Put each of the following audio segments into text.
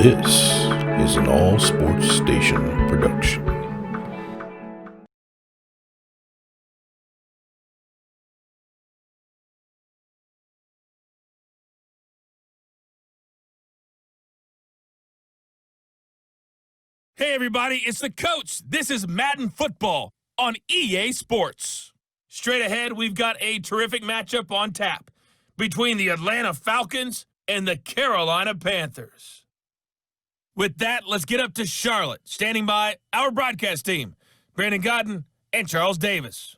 This is an All Sports Station production. Hey everybody, it's the coach. This is Madden Football on EA Sports. Straight ahead, we've got a terrific matchup on tap between the Atlanta Falcons and the Carolina Panthers. With that, let's get up to Charlotte. Standing by, our broadcast team, Brandon Godden and Charles Davis.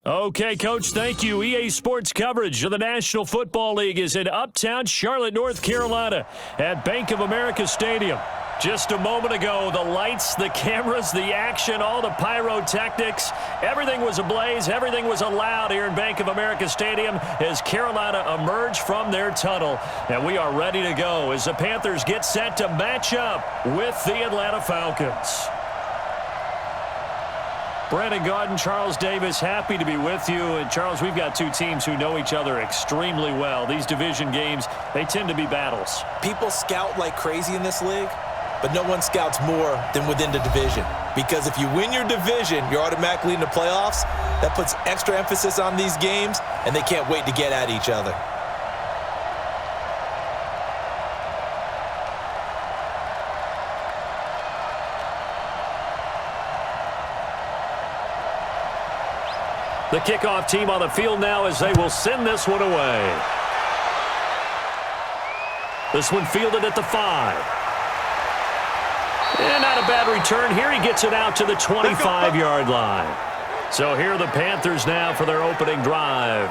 Okay, Coach, thank you. EA Sports coverage of the National Football League is in uptown Charlotte, North Carolina at Bank of America Stadium. Just a moment ago, the lights, the cameras, the action, all the pyrotechnics, everything was ablaze, everything was allowed here in Bank of America Stadium as Carolina emerged from their tunnel. And we are ready to go as the Panthers get set to match up with the Atlanta Falcons. Brandon Godden, Charles Davis, happy to be with you. And Charles, we've got two teams who know each other extremely well. These division games, they tend to be battles. People scout like crazy in this league, but no one scouts more than within the division. Because if you win your division, you're automatically in the playoffs. That puts extra emphasis on these games, and they can't wait to get at each other. The kickoff team on the field now as they will send this one away. This one fielded at the 5. And not a bad return here. He gets it out to the 25-yard line. So here are the Panthers now for their opening drive.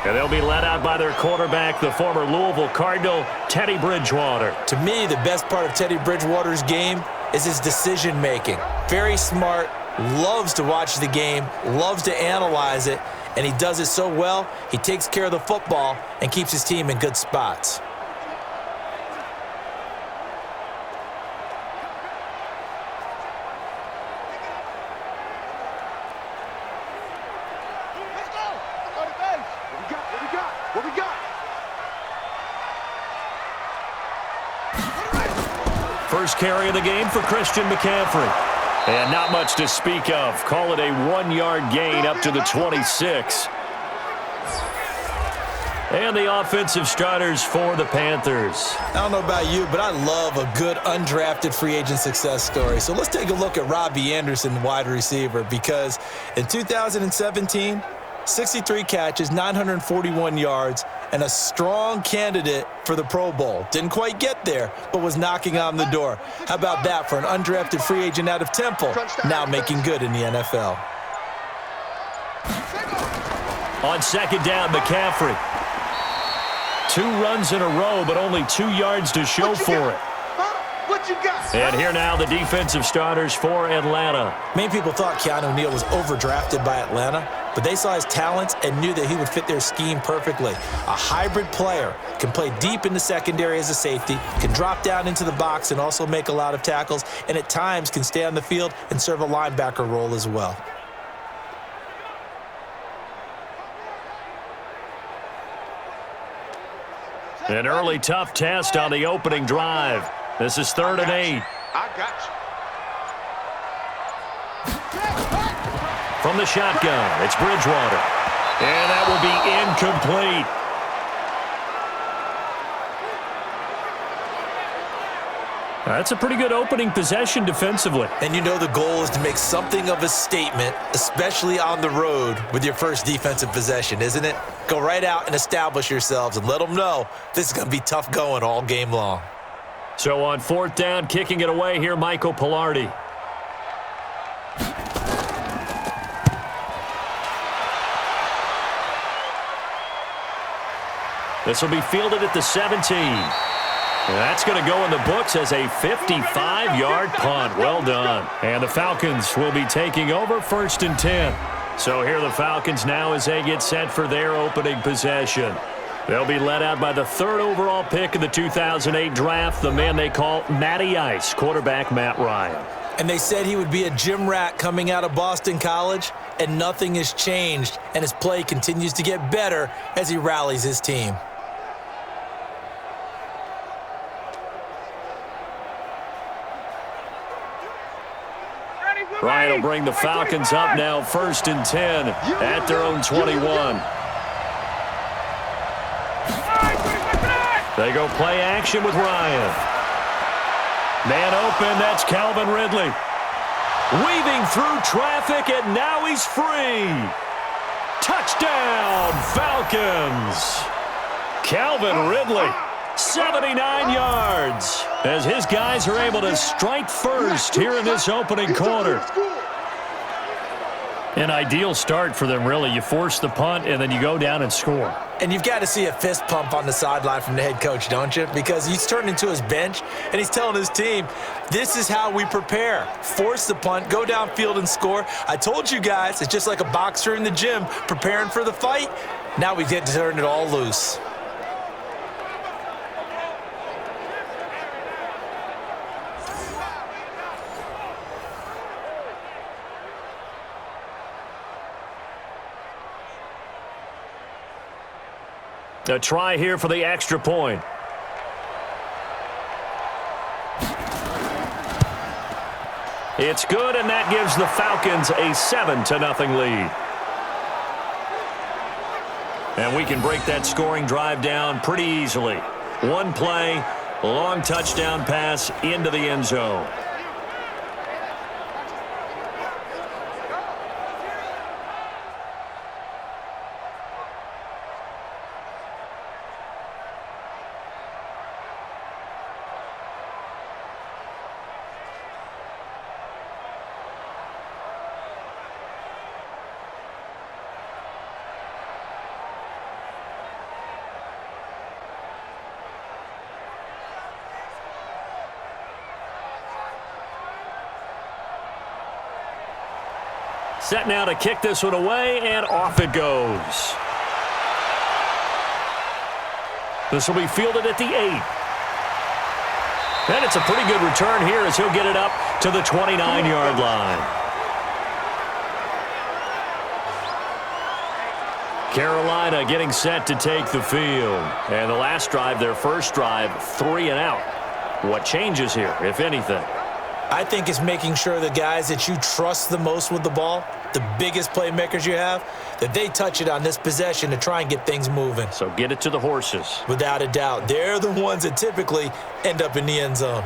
And they'll be led out by their quarterback, the former Louisville Cardinal, Teddy Bridgewater. To me, the best part of Teddy Bridgewater's game is his decision-making. Very smart, loves to watch the game, loves to analyze it, and he does it so well, he takes care of the football and keeps his team in good spots. First carry of the game for Christian McCaffrey. And not much to speak of. Call it a 1-yard gain up to the 26. And the offensive starters for the Panthers. I don't know about you, but I love a good undrafted free agent success story. So let's take a look at Robbie Anderson, wide receiver, because in 2017, 63 catches, 941 yards, and a strong candidate for the Pro Bowl. Didn't quite get there, but was knocking on the door. How about that for an undrafted free agent out of Temple, now making good in the NFL? On second down, McCaffrey. 2 runs in a row, but only 2 yards to show for it. What you got? And here now the defensive starters for Atlanta. Many people thought Keanu Neal was overdrafted by Atlanta, but they saw his talents and knew that he would fit their scheme perfectly. A hybrid player, can play deep in the secondary as a safety, can drop down into the box and also make a lot of tackles, and at times can stay on the field and serve a linebacker role as well. An early tough test on the opening drive. This is 3rd and 8. I got you. From the shotgun, it's Bridgewater. And that will be incomplete. That's a pretty good opening possession defensively. And you know the goal is to make something of a statement, especially on the road with your first defensive possession, isn't it? Go right out and establish yourselves and let them know this is going to be tough going all game long. So on 4th down, kicking it away here, Michael Pilardi. This will be fielded at the 17. And that's going to go in the books as a 55-yard punt. Well done. And the Falcons will be taking over 1st and 10. So here are the Falcons now as they get set for their opening possession. They'll be led out by the 3rd overall pick of the 2008 draft, the man they call Matty Ice, quarterback Matt Ryan. And they said he would be a gym rat coming out of Boston College, and nothing has changed, and his play continues to get better as he rallies his team. Ryan will bring the Falcons up now 1st and 10 at their own 21. They go play action with Ryan. Man open, that's Calvin Ridley. Weaving through traffic, and now he's free. Touchdown, Falcons. Calvin Ridley, 79 yards, as his guys are able to strike first here in this opening quarter. An ideal start for them, really. You force the punt, and then you go down and score. And you've got to see a fist pump on the sideline from the head coach, don't you? Because he's turned into his bench, and he's telling his team, this is how we prepare. Force the punt, go downfield and score. I told you guys, it's just like a boxer in the gym preparing for the fight. Now we get to turn it all loose. A try here for the extra point. It's good, and that gives the Falcons a 7-0 lead. And we can break that scoring drive down pretty easily. One play, long touchdown pass into the end zone. Set now to kick this one away, and off it goes. This will be fielded at the 8. And it's a pretty good return here as he'll get it up to the 29-yard line. Carolina getting set to take the field. And the last drive, their first drive, 3 and out. What changes here, if anything? I think it's making sure the guys that you trust the most with the ball, the biggest playmakers you have, that they touch it on this possession to try and get things moving. So get it to the horses. Without a doubt. They're the ones that typically end up in the end zone.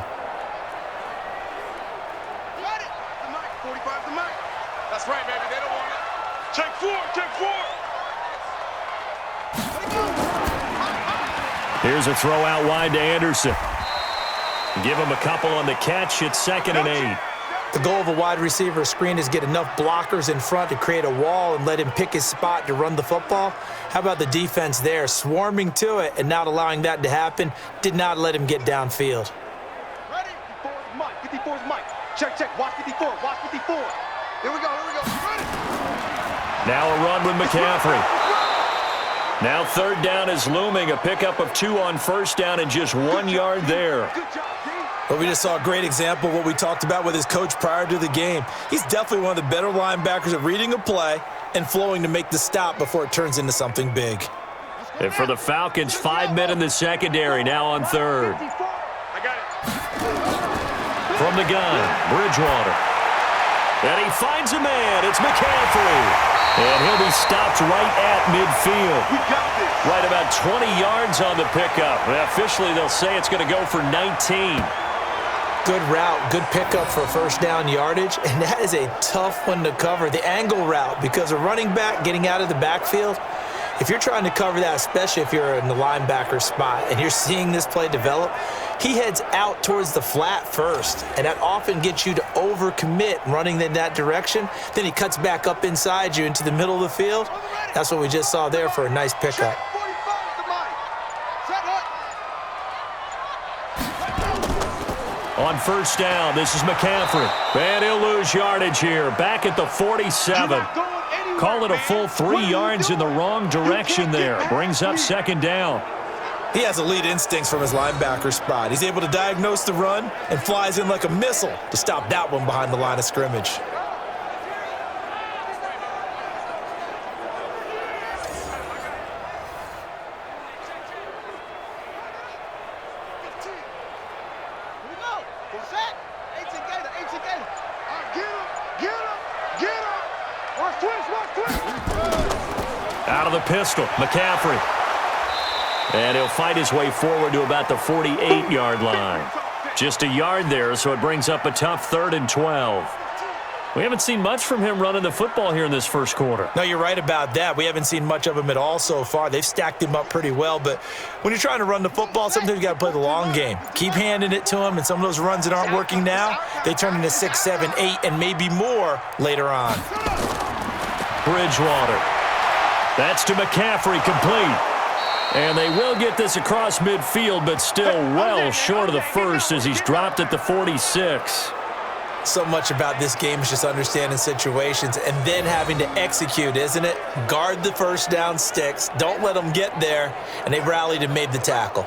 Got it. The mic. 45 the mic. That's right, baby. They don't want it. Check 4. Check 4. Here's a throw out wide to Anderson. Give him a couple on the catch. It's 2nd and 8. The goal of a wide receiver screen is get enough blockers in front to create a wall and let him pick his spot to run the football. How about the defense there, swarming to it and not allowing that to happen? Did not let him get downfield. Ready? 54's mic. 54's mic. Check, check. Watch 54. Watch 54. Here we go. Here we go. Ready? Now a run with McCaffrey. Now 3rd down is looming. A pickup of 2 on 1st down and just 1 yard there. Good job, team. But we just saw a great example of what we talked about with his coach prior to the game. He's definitely one of the better linebackers at reading a play and flowing to make the stop before it turns into something big. And for the Falcons, 5 men in the secondary, now on 3rd. I got it. From the gun, Bridgewater. And he finds a man. It's McCaffrey. And he'll be stopped right at midfield. We got this. Right about 20 yards on the pickup. And officially, they'll say it's going to go for 19. Good route, good pickup for first down yardage, and that is a tough one to cover, the angle route, because a running back getting out of the backfield, if you're trying to cover that, especially if you're in the linebacker spot and you're seeing this play develop, he heads out towards the flat first, and that often gets you to overcommit running in that direction. Then he cuts back up inside you into the middle of the field. That's what we just saw there for a nice pickup. Check 45 the mic. Set hut. On 1st down, this is McCaffrey. And he'll lose yardage here. Back at the 47. Call it a full 3 yards in the wrong direction there. Brings up 2nd down. He has elite instincts from his linebacker spot. He's able to diagnose the run and flies in like a missile to stop that one behind the line of scrimmage. Here we go. Full set. 18 gator. 18 gator. All right, get him. Get Out of the pistol, McCaffrey. And he'll fight his way forward to about the 48-yard line. Just a yard there, so it brings up a tough 3rd and 12. We haven't seen much from him running the football here in this first quarter. No, you're right about that. We haven't seen much of him at all so far. They've stacked him up pretty well, but when you're trying to run the football, sometimes you got to play the long game. Keep handing it to him, and some of those runs that aren't working now, they turn into 6, 7, 8, and maybe more later on. Bridgewater. That's to McCaffrey, complete. And they will get this across midfield, but still well short of the first as he's dropped at the 46. So much about this game is just understanding situations and then having to execute, isn't it? Guard the first down sticks. Don't let them get there. And they rallied and made the tackle.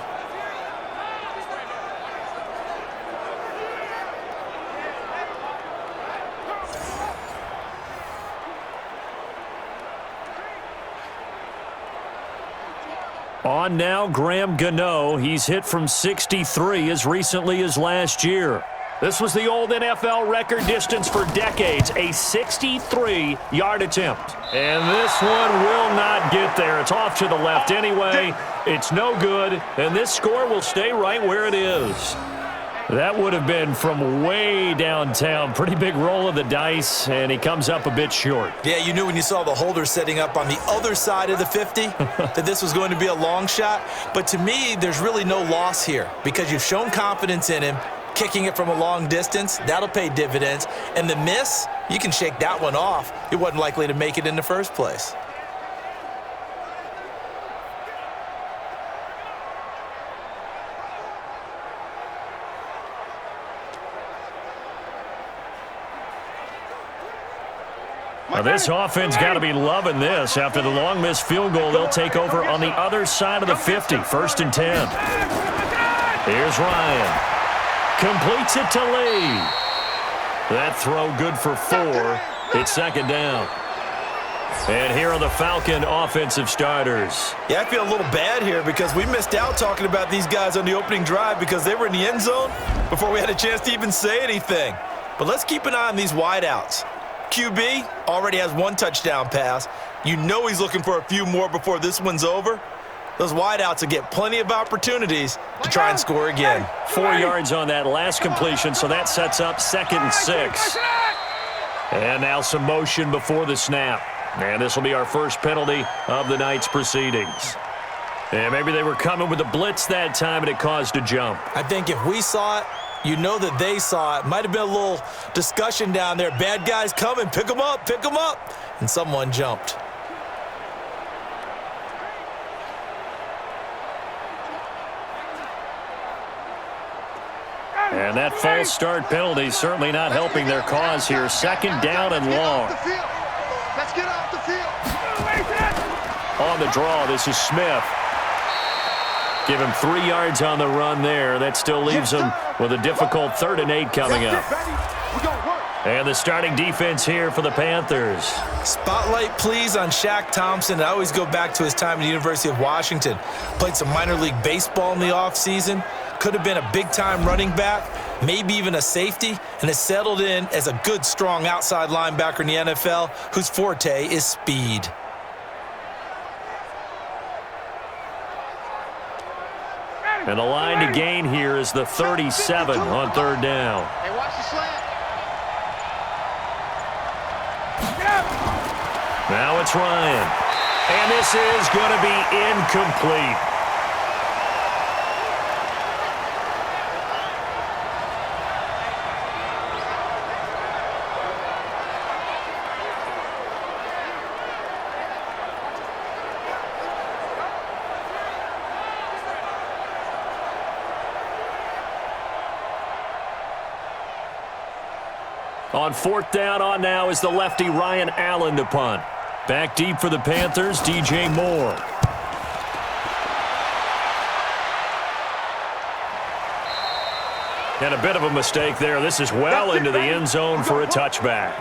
On now, Graham Gano. He's hit from 63 as recently as last year. This was the old NFL record distance for decades, a 63-yard attempt. And this one will not get there. It's off to the left anyway. It's no good, and this score will stay right where it is. That would have been from way downtown. Pretty big roll of the dice, and he comes up a bit short. Yeah, you knew when you saw the holder setting up on the other side of the 50 that this was going to be a long shot. But to me, there's really no loss here because you've shown confidence in him. Kicking it from a long distance, that'll pay dividends. And the miss, you can shake that one off. It wasn't likely to make it in the first place. Now this offense got to be loving this. After the long missed field goal, they'll take over on the other side of the 50, 1st and 10. Here's Ryan. Completes it to Lee. That throw good for 4. It's 2nd down. And here are the Falcon offensive starters. Yeah, I feel a little bad here because we missed out talking about these guys on the opening drive because they were in the end zone before we had a chance to even say anything. But let's keep an eye on these wideouts. QB already has 1 touchdown pass. You know he's looking for a few more before this one's over. Those wideouts will get plenty of opportunities to try and score again. 4 yards on that last completion, so that sets up 2nd and 6. And now some motion before the snap. And this will be our first penalty of the night's proceedings. And maybe they were coming with a blitz that time and it caused a jump. I think if we saw it, you know that they saw it. Might have been a little discussion down there. Bad guys coming, pick them up, pick them up. And someone jumped. And that false start penalty certainly not helping their cause here. 2nd down and long. Let's get off the field. On the draw, this is Smith. Give him 3 yards on the run there. That still leaves him with a difficult 3rd and 8 coming up. And the starting defense here for the Panthers. Spotlight, please, on Shaq Thompson. I always go back to his time at the University of Washington. Played some minor league baseball in the offseason. Could have been a big-time running back, maybe even a safety, and has settled in as a good, strong outside linebacker in the NFL whose forte is speed. And the line to gain here is the 37 on 3rd down. Hey, watch the slant. Now it's Ryan. And this is going to be incomplete. On 4th down, on now is the lefty Ryan Allen to punt. Back deep for the Panthers, DJ Moore. And a bit of a mistake there. This is well into the end zone for a touchback.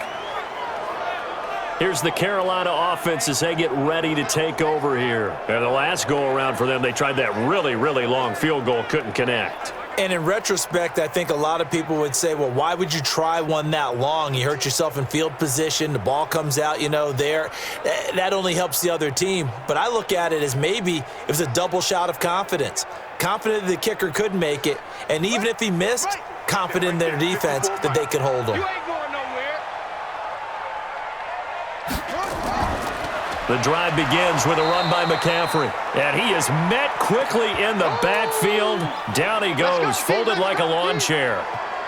Here's the Carolina offense as they get ready to take over here. And the last go-around for them, they tried that really, really long field goal, couldn't connect. And in retrospect, I think a lot of people would say, well, why would you try one that long? You hurt yourself in field position. The ball comes out, there. That only helps the other team. But I look at it as maybe it was a double shot of confidence. Confident the kicker could make it. And even if he missed, confident in their defense that they could hold him. The drive begins with a run by McCaffrey. And he is met quickly in the backfield. Down he goes, folded like a lawn chair.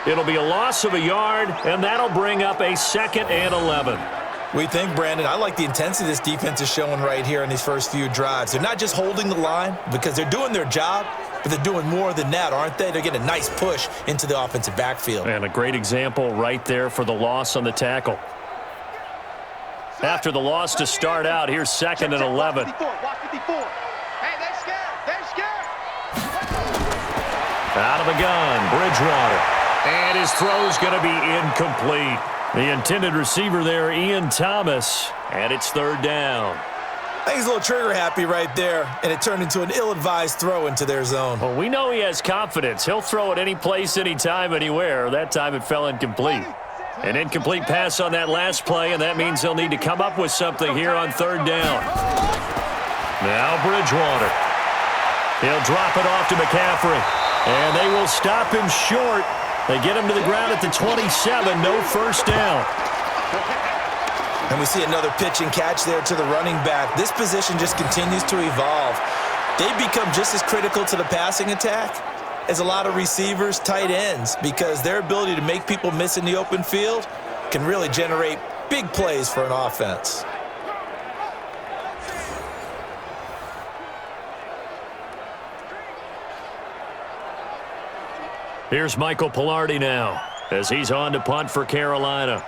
It'll be a loss of a yard, and that'll bring up a 2nd and 11. We think, Brandon, I like the intensity this defense is showing right here in these first few drives. They're not just holding the line because they're doing their job, but they're doing more than that, aren't they? They're getting a nice push into the offensive backfield. And a great example right there for the loss on the tackle. After the loss to start out, here's 2nd and 11. Watch 54. Hey, they're scared. They're scared. Out of the gun, Bridgewater. And his throw's going to be incomplete. The intended receiver there, Ian Thomas. And it's 3rd down. I think he's a little trigger happy right there, and it turned into an ill-advised throw into their zone. Well, we know he has confidence. He'll throw it any place, anytime, anywhere. That time it fell incomplete. An incomplete pass on that last play, and that means they'll need to come up with something here on 3rd down. Now Bridgewater. He'll drop it off to McCaffrey, and they will stop him short. They get him to the ground at the 27, no 1st down. And we see another pitch and catch there to the running back. This position just continues to evolve. They become just as critical to the passing attack as a lot of receivers, tight ends, because their ability to make people miss in the open field can really generate big plays for an offense. Here's Michael Pilardi now as he's on to punt for Carolina.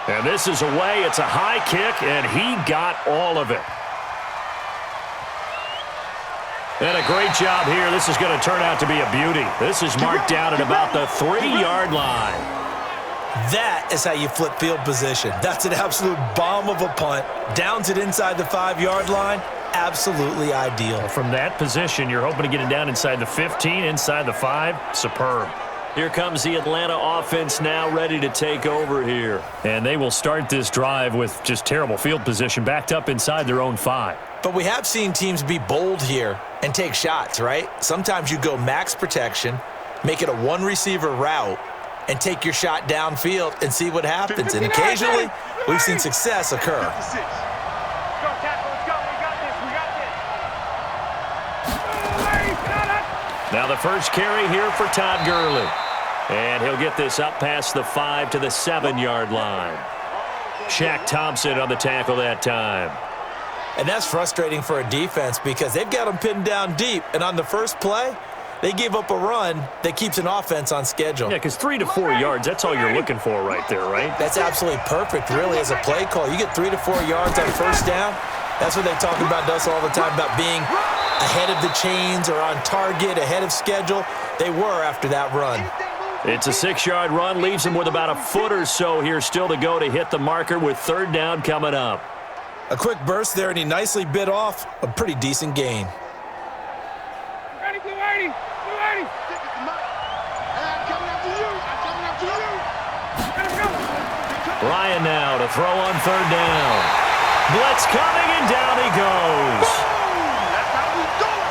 And this is away. It's a high kick, and he got all of it. And a great job here. This is going to turn out to be a beauty. This is marked down at about the 3-yard line. That is how you flip field position. That's an absolute bomb of a punt. Downs it inside the 5-yard line. Absolutely ideal. From that position, you're hoping to get it down inside the 15, inside the 5. Superb. Here comes the Atlanta offense now ready to take over here. And they will start this drive with just terrible field position backed up inside their own 5. But we have seen teams be bold here and take shots, right? Sometimes you go max protection, make it a 1-receiver route, and take your shot downfield and see what happens. And occasionally, we've seen success occur. Now the first carry here for Todd Gurley. And he'll get this up past the 5 to the 7-yard line. Shaq Thompson on the tackle that time. And that's frustrating for a defense because they've got them pinned down deep. And on the first play, they give up a run that keeps an offense on schedule. Yeah, because 3 to 4 yards, that's all you're looking for right there, right? That's absolutely perfect, really, as a play call. You get 3 to 4 yards on 1st down. That's what they talk about us all the time, about being ahead of the chains or on target, ahead of schedule. They were after that run. It's a 6-yard run, leaves him with about a foot or so here still to go to hit the marker with 3rd down coming up. A quick burst there, and he nicely bit off a pretty decent gain. Ready, Blue 80. Blue 80. I'm coming after you. I'm coming after you. Ryan now to throw on 3rd down. Blitz coming, and down he goes. That's how we do it.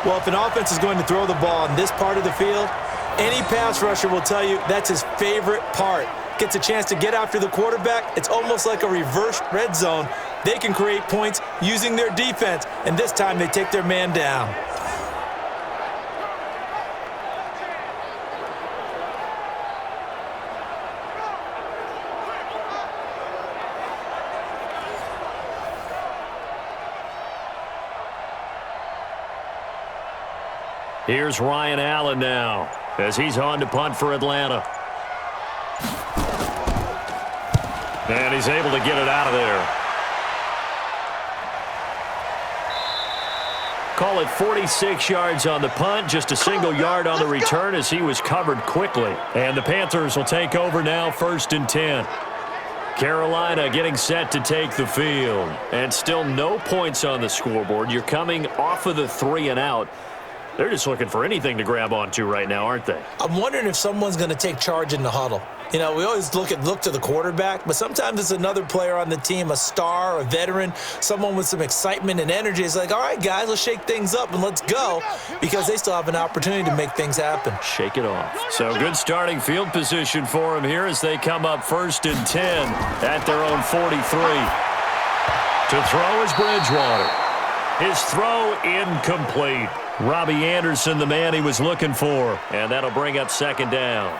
Well, if an offense is going to throw the ball in this part of the field, any pass rusher will tell you that's his favorite part. Gets a chance to get after the quarterback. It's almost like a reverse red zone. They can create points using their defense, and this time they take their man down. Here's Ryan Allen now as he's on to punt for Atlanta. And he's able to get it out of there. Call it 46 yards on the punt, just a single yard on the return as he was covered quickly. And the Panthers will take over now, 1st and 10. Carolina getting set to take the field. And still no points on the scoreboard. You're coming off of the 3 and out. They're just looking for anything to grab onto right now, aren't they? I'm wondering if someone's going to take charge in the huddle. You know, we always look to the quarterback, but sometimes it's another player on the team, a star, a veteran, someone with some excitement and energy. It's like, all right, guys, let's shake things up and let's go, because they still have an opportunity to make things happen. Shake it off. So good starting field position for them here as they come up 1st and 10 at their own 43. To throw is Bridgewater. His throw incomplete. Robbie Anderson, the man he was looking for, and that'll bring up 2nd down.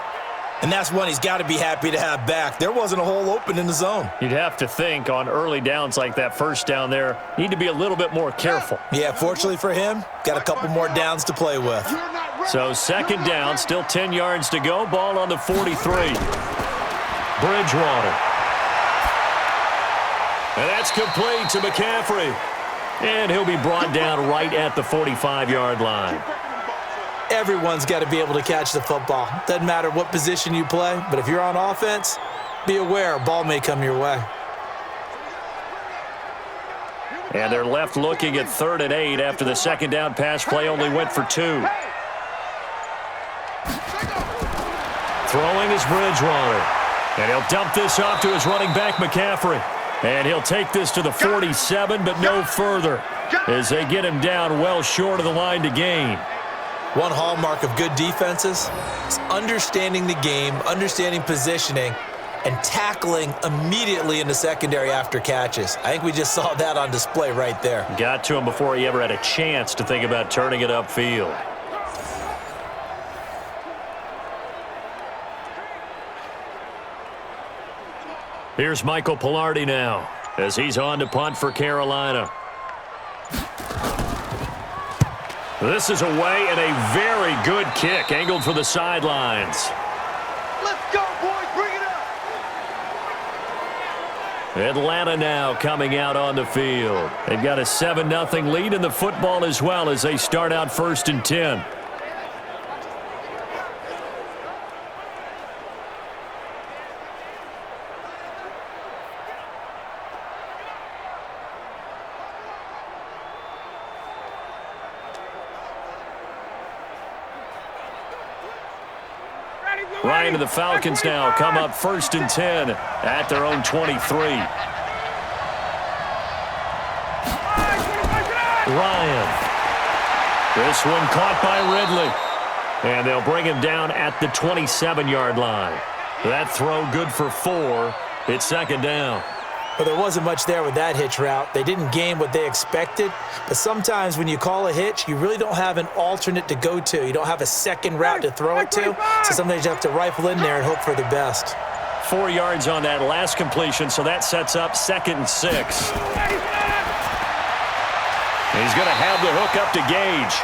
And that's one he's got to be happy to have back. There wasn't a hole open in the zone. You'd have to think on early downs like that 1st down there, need to be a little bit more careful. Yeah, fortunately for him, got a couple more downs to play with. So 2nd down, still 10 yards to go. Ball on the 43. Bridgewater. And that's complete to McCaffrey. And he'll be brought down right at the 45-yard line. Everyone's got to be able to catch the football. Doesn't matter what position you play, but if you're on offense, be aware a ball may come your way. And they're left looking at 3rd and 8 after the 2nd down pass play only went for 2. Throwing is Bridgewater. And he'll dump this off to his running back, McCaffrey. And he'll take this to the 47, but no further, as they get him down well short of the line to gain. One hallmark of good defenses is understanding the game, understanding positioning, and tackling immediately in the secondary after catches. I think we just saw that on display right there. Got to him before he ever had a chance to think about turning it upfield. Here's Michael Pilardi now as he's on to punt for Carolina. This is away and a very good kick angled for the sidelines. Let's go, boys. Bring it up. Atlanta now coming out on the field. They've got a 7-0 lead in the football as well as they start out 1st and 10. Ryan and the Falcons now come up 1st and 10 at their own 23. Ryan. This one caught by Ridley. And they'll bring him down at the 27-yard line. That throw good for 4. It's 2nd down. But there wasn't much there with that hitch route. They didn't gain what they expected. But sometimes when you call a hitch, you really don't have an alternate to go to. You don't have a second route to throw it to. So sometimes you have to rifle in there and hope for the best. 4 yards on that last completion, so that sets up 2nd and 6. He's going to have the hook up to Gage.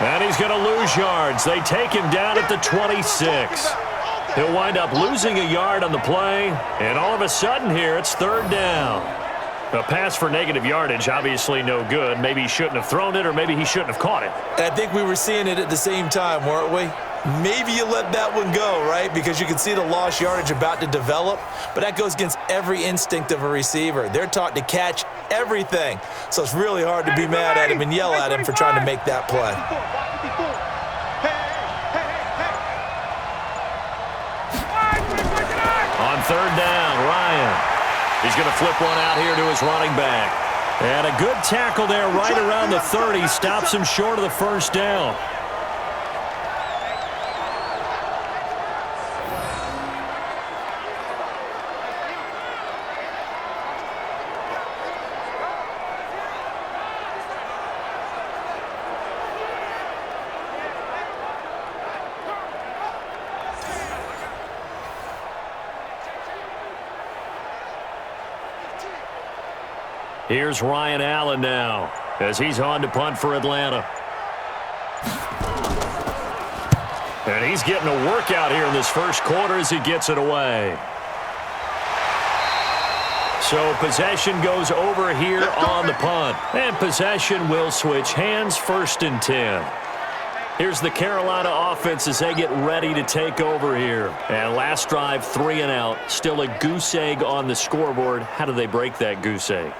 And he's going to lose yards. They take him down at the 26. He'll wind up losing a yard on the play, and all of a sudden here, it's 3rd down. A pass for negative yardage, obviously no good. Maybe he shouldn't have thrown it, or maybe he shouldn't have caught it. And I think we were seeing it at the same time, weren't we? Maybe you let that one go, right? Because you can see the lost yardage about to develop, but that goes against every instinct of a receiver. They're taught to catch everything, so it's really hard to be mad at him and yell at him for trying to make that play. On 3rd down, Ryan. He's going to flip one out here to his running back. And a good tackle there right around the 30. Stops him short of the 1st down. Here's Ryan Allen now as he's on to punt for Atlanta. And he's getting a workout here in this 1st quarter as he gets it away. So possession goes over here on the punt. And possession will switch hands, 1st and 10. Here's the Carolina offense as they get ready to take over here. And last drive, 3 and out. Still a goose egg on the scoreboard. How do they break that goose egg?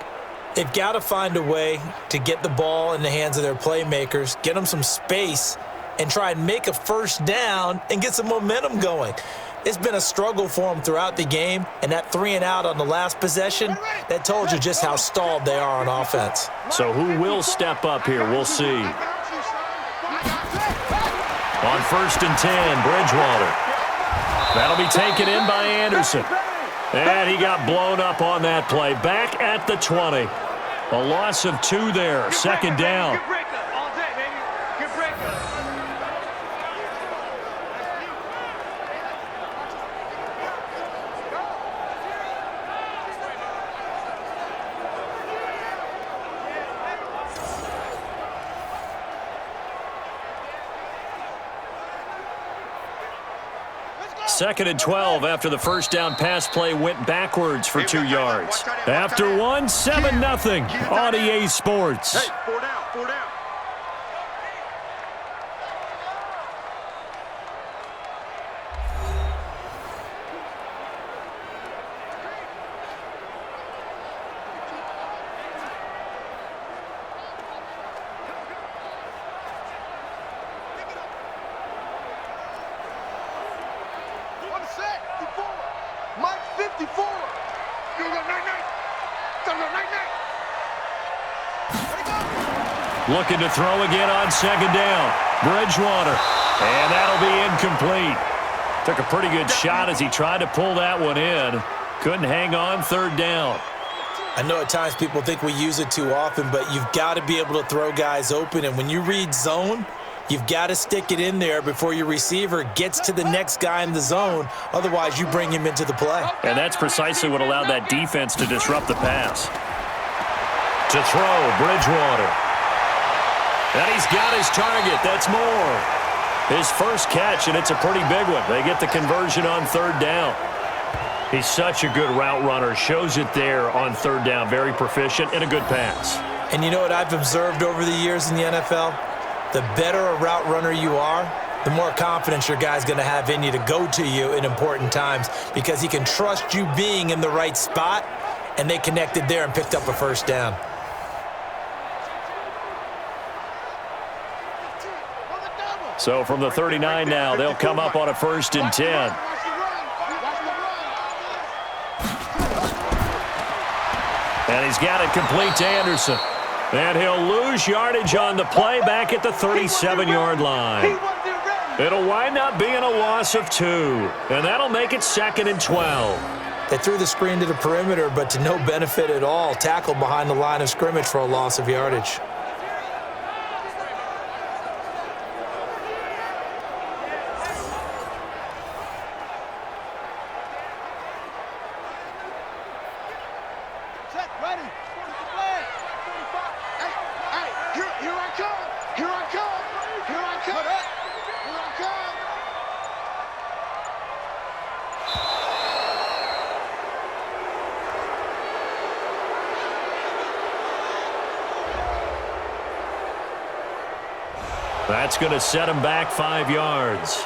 They've got to find a way to get the ball in the hands of their playmakers, get them some space, and try and make a first down and get some momentum going. It's been a struggle for them throughout the game, and that 3 and out on the last possession, that told you just how stalled they are on offense. So who will step up here? We'll see. On 1st and 10, Bridgewater. That'll be taken in by Anderson. And he got blown up on that play. Back at the 20. A loss of 2 there. 2nd down. Second and 12 after the first down pass play went backwards for 2 yards. After 1, 7-0 on EA Sports. Hey, 4 down, 4 down. Mike 54. You go night-night. Gotta go night-night. Looking to throw again on 2nd down. Bridgewater. And that'll be incomplete. Took a pretty good shot as he tried to pull that one in. Couldn't hang on 3rd down. I know at times people think we use it too often, but you've got to be able to throw guys open. And when you read zone, you've got to stick it in there before your receiver gets to the next guy in the zone. Otherwise, you bring him into the play. And that's precisely what allowed that defense to disrupt the pass. To throw, Bridgewater. And he's got his target. That's Moore. His first catch, and it's a pretty big one. They get the conversion on 3rd down. He's such a good route runner. Shows it there on 3rd down. Very proficient and a good pass. And you know what I've observed over the years in the NFL? The better a route runner you are, the more confidence your guy's going to have in you to go to you in important times because he can trust you being in the right spot, and they connected there and picked up a first down. So from the 39 now, they'll come up on a 1st and 10. And he's got it complete to Anderson. And he'll lose yardage on the play back at the 37-yard line. It'll wind up being a loss of 2. And that'll make it 2nd and 12. They threw the screen to the perimeter, but to no benefit at all. Tackled behind the line of scrimmage for a loss of yardage. That's going to set him back 5 yards.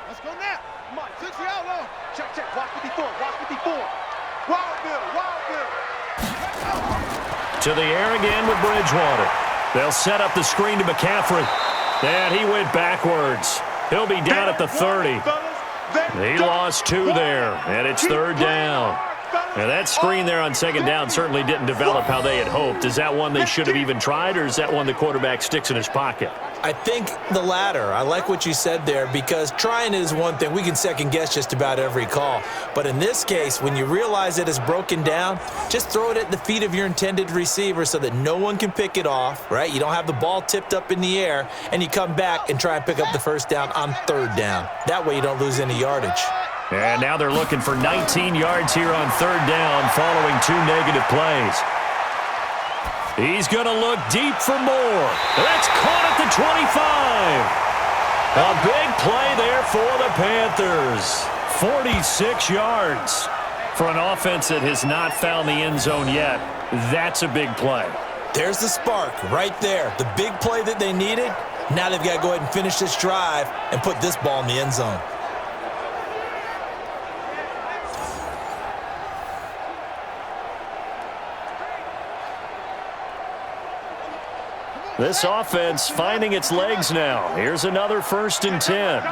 Let's go now. Come on, 6 out low. Check, check. Watch 54. Watch 54. Wild Bill. Wild Bill. To the air again with Bridgewater. They'll set up the screen to McCaffrey. And he went backwards. He'll be down at the 30. He lost 2 there, and it's 3rd down. Now that screen there on 2nd down certainly didn't develop how they had hoped. Is that one they should have even tried, or is that one the quarterback sticks in his pocket? I think the latter. I like what you said there because trying is one thing. We can second guess just about every call. But in this case, when you realize it is broken down, just throw it at the feet of your intended receiver so that no one can pick it off, right? You don't have the ball tipped up in the air, and you come back and try and pick up the first down on 3rd down. That way you don't lose any yardage. And now they're looking for 19 yards here on third down following 2 negative plays. He's going to look deep for more. That's caught at the 25. A big play there for the Panthers. 46 yards. For an offense that has not found the end zone yet, that's a big play. There's the spark right there. The big play that they needed. Now they've got to go ahead and finish this drive and put this ball in the end zone. This offense finding its legs now. Here's another 1st and 10.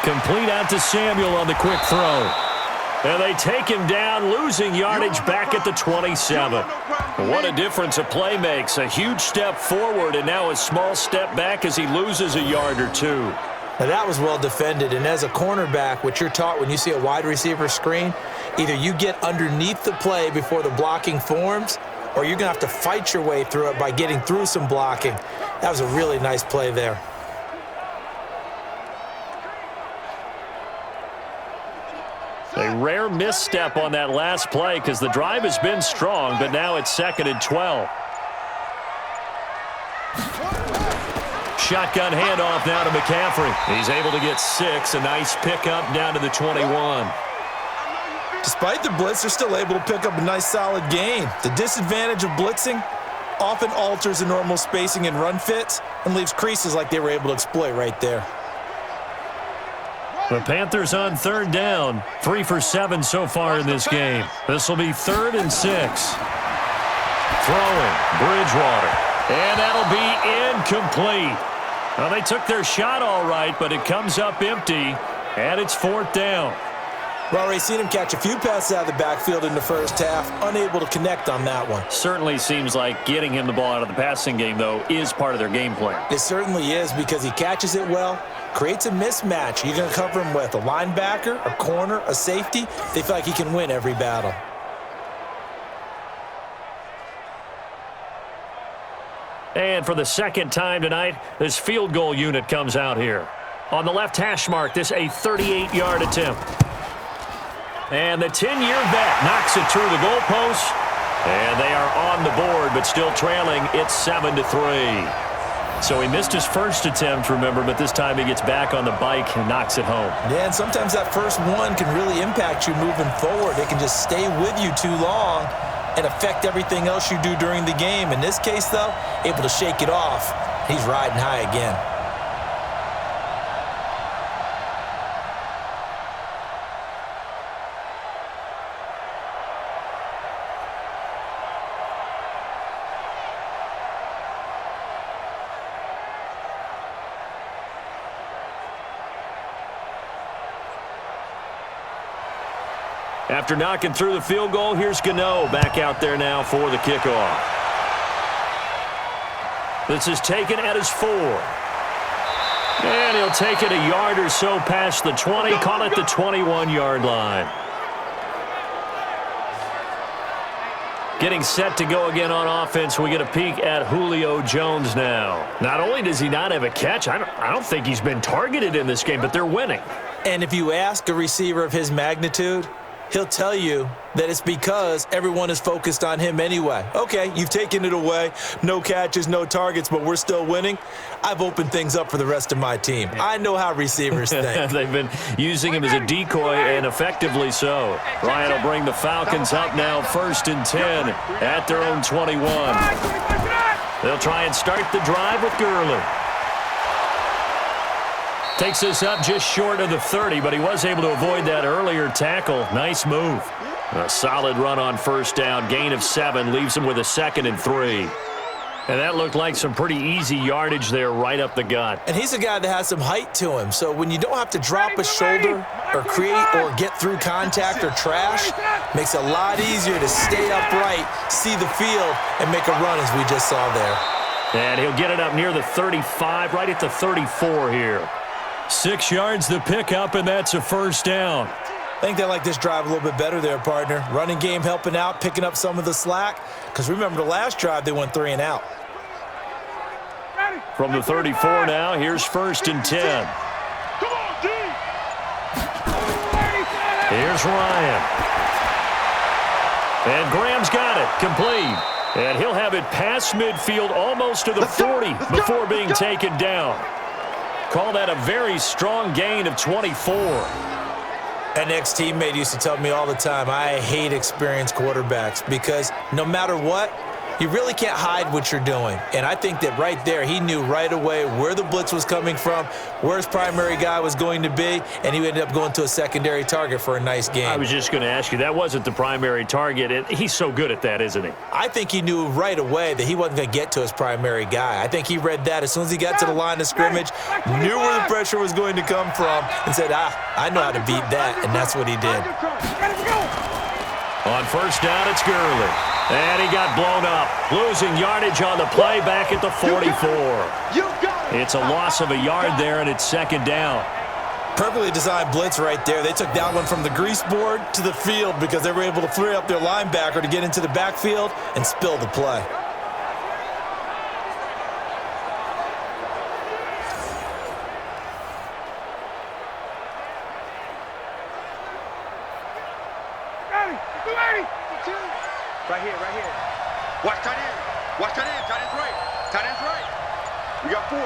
Complete out to Samuel on the quick throw. And they take him down, losing yardage back at the 27. What a difference a play makes. A huge step forward and now a small step back as he loses a yard or 2. Now that was well defended, and as a cornerback, what you're taught when you see a wide receiver screen, either you get underneath the play before the blocking forms, or you're going to have to fight your way through it by getting through some blocking. That was a really nice play there. A rare misstep on that last play because the drive has been strong, but now it's 2nd and 12. Shotgun handoff now to McCaffrey. He's able to get 6. A nice pickup down to the 21. Despite the blitz, they're still able to pick up a nice solid gain. The disadvantage of blitzing often alters the normal spacing and run fits and leaves creases like they were able to exploit right there. The Panthers on third down. 3 for 7 so far in this game. This will be 3rd and 6. Throwing, Bridgewater. And that'll be incomplete. Well, they took their shot all right, but it comes up empty, and it's 4th down. We've already seen him catch a few passes out of the backfield in the first half, unable to connect on that one. Certainly seems like getting him the ball out of the passing game, though, is part of their game plan. It certainly is because he catches it well, creates a mismatch. You're going to cover him with a linebacker, a corner, a safety. They feel like he can win every battle. And for the 2nd time tonight, this field goal unit comes out here. On the left hash mark, this a 38-yard attempt. And the 10-year vet knocks it through the goalpost. And they are on the board, but still trailing. It's 7-3. So he missed his first attempt, remember, but this time he gets back on the bike and knocks it home. Yeah, and sometimes that first one can really impact you moving forward. It can just stay with you too long and affect everything else you do during the game. In this case, though, able to shake it off. He's riding high again. After knocking through the field goal, here's Gano back out there now for the kickoff. This is taken at his 4. And he'll take it a yard or so past the 20, call it the 21-yard line. Getting set to go again on offense, we get a peek at Julio Jones now. Not only does he not have a catch, I don't think he's been targeted in this game, but they're winning. And if you ask a receiver of his magnitude, he'll tell you that it's because everyone is focused on him anyway. Okay, you've taken it away. No catches, no targets, but we're still winning. I've opened things up for the rest of my team. I know how receivers think. They've been using him as a decoy, and effectively so. Ryan will bring the Falcons up now 1st and 10 at their own 21. They'll try and start the drive with Gurley. Takes this up just short of the 30, but he was able to avoid that earlier tackle. Nice move. A solid run on 1st down. Gain of 7 leaves him with a 2nd and 3. And that looked like some pretty easy yardage there right up the gut. And he's a guy that has some height to him. So when you don't have to drop a shoulder or create or get through contact or trash, makes it a lot easier to stay upright, see the field, and make a run as we just saw there. And he'll get it up near the 35, right at the 34 here. 6 yards the pickup, and that's a 1st down. I think they like this drive a little bit better there, partner. Running game helping out, picking up some of the slack. Because remember the last drive, they went 3 and out. From the 34 now, here's 1st and 10. Come on, D. Here's Ryan. And Graham's got it. Complete. And he'll have it past midfield almost to the 40 before being taken down. Call that a very strong gain of 24. An ex-teammate used to tell me all the time, I hate experienced quarterbacks because no matter what, you really can't hide what you're doing. And I think that right there, he knew right away where the blitz was coming from, where his primary guy was going to be, and he ended up going to a secondary target for a nice game. I was just going to ask you, that wasn't the primary target. He's so good at that, isn't he? I think he knew right away that he wasn't going to get to his primary guy. I think he read that as soon as he got to the line of scrimmage, knew where the pressure was going to come from, and said, I know how to beat that, and that's what he did. On 1st down, it's Gurley. And he got blown up, losing yardage on the play back at the 44. It's a loss of a yard there, and it's 2nd down. Perfectly designed blitz right there. They took that one from the grease board to the field because they were able to free up their linebacker to get into the backfield and spill the play. Right here. Watch tight end. Watch tight end. Tight end's right. Tight end's right. We got 4.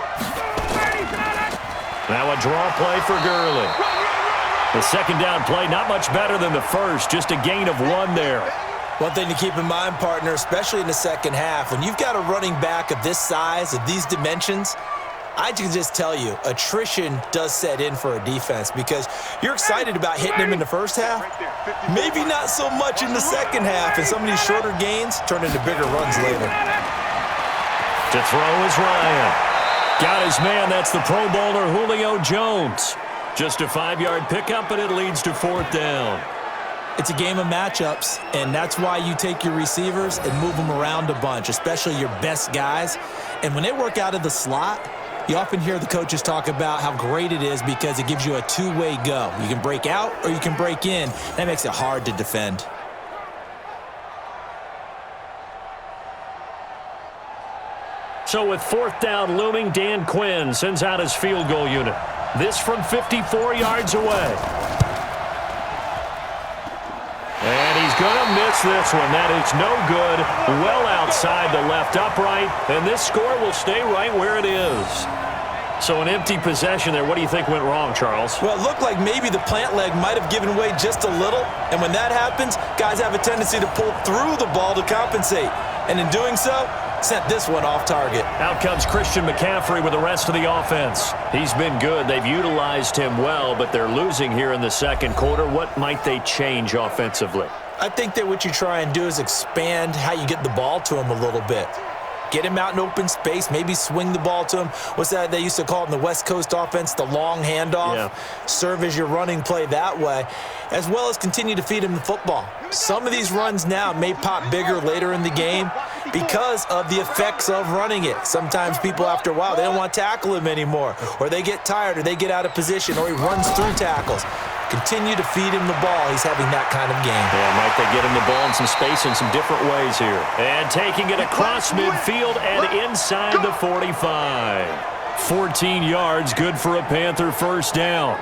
Now a draw play for Gurley. The 2nd down play, not much better than the first, just a gain of 1 there. One thing to keep in mind, partner, especially in the second half, when you've got a running back of this size, of these dimensions, I can just tell you, attrition does set in for a defense because you're excited about hitting him in the first half, maybe not so much in the second half, and some of these shorter gains turn into bigger runs later. To throw is Ryan. Got his man, that's the Pro Bowler Julio Jones. Just a 5-yard pickup, and it leads to 4th down. It's a game of matchups, and that's why you take your receivers and move them around a bunch, especially your best guys. And when they work out of the slot, you often hear the coaches talk about how great it is because it gives you a two-way go. You can break out or you can break in. That makes it hard to defend. So with 4th down looming, Dan Quinn sends out his field goal unit. This from 54 yards away. And he's going to miss this one. That is no good. Well outside the left upright. And this score will stay right where it is. So an empty possession there. What do you think went wrong, Charles? Well, it looked like maybe the plant leg might have given way just a little. And when that happens, guys have a tendency to pull through the ball to compensate. And in doing so, sent this one off target. Out comes Christian McCaffrey with the rest of the offense. He's been good. They've utilized him well, but they're losing here in the second quarter. What might they change offensively? I think that what you try and do is expand how you get the ball to him a little bit. Get him out in open space, maybe swing the ball to him. What's that they used to call it in the West Coast offense, the long handoff? Yeah. Serve as your running play that way, as well as continue to feed him the football. Some of these runs now may pop bigger later in the game because of the effects of running it. Sometimes people, after a while, they don't want to tackle him anymore, or they get tired, or they get out of position, or he runs through tackles. Continue to feed him the ball. He's having that kind of game. Yeah, might they get him the ball in some space in some different ways here. And taking it across midfield and inside the 45. 14 yards, good for a Panther first down.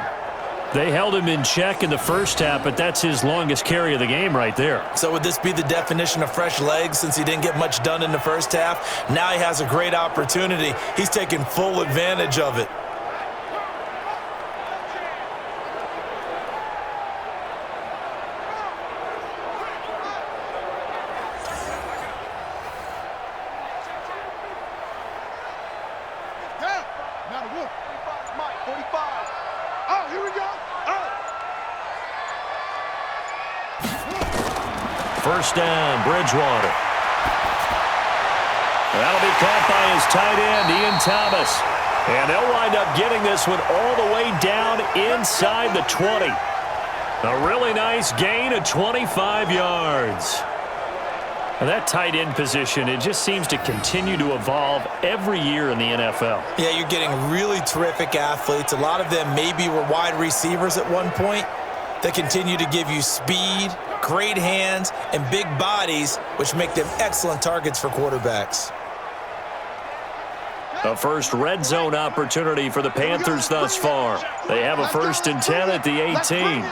They held him in check in the first half, but that's his longest carry of the game right there. So would this be the definition of fresh legs since he didn't get much done in the first half? Now he has a great opportunity. He's taking full advantage of it. First down, Bridgewater. That'll be caught by his tight end, Ian Thomas. And they'll wind up getting this one all the way down inside the 20. A really nice gain of 25 yards. And that tight end position, it just seems to continue to evolve every year in the NFL. Yeah, you're getting really terrific athletes. A lot of them maybe were wide receivers at one point that continue to give you speed, great hands, and big bodies, which make them excellent targets for quarterbacks. A first red zone opportunity for the Panthers thus far. They have a 1st and 10 at the 18.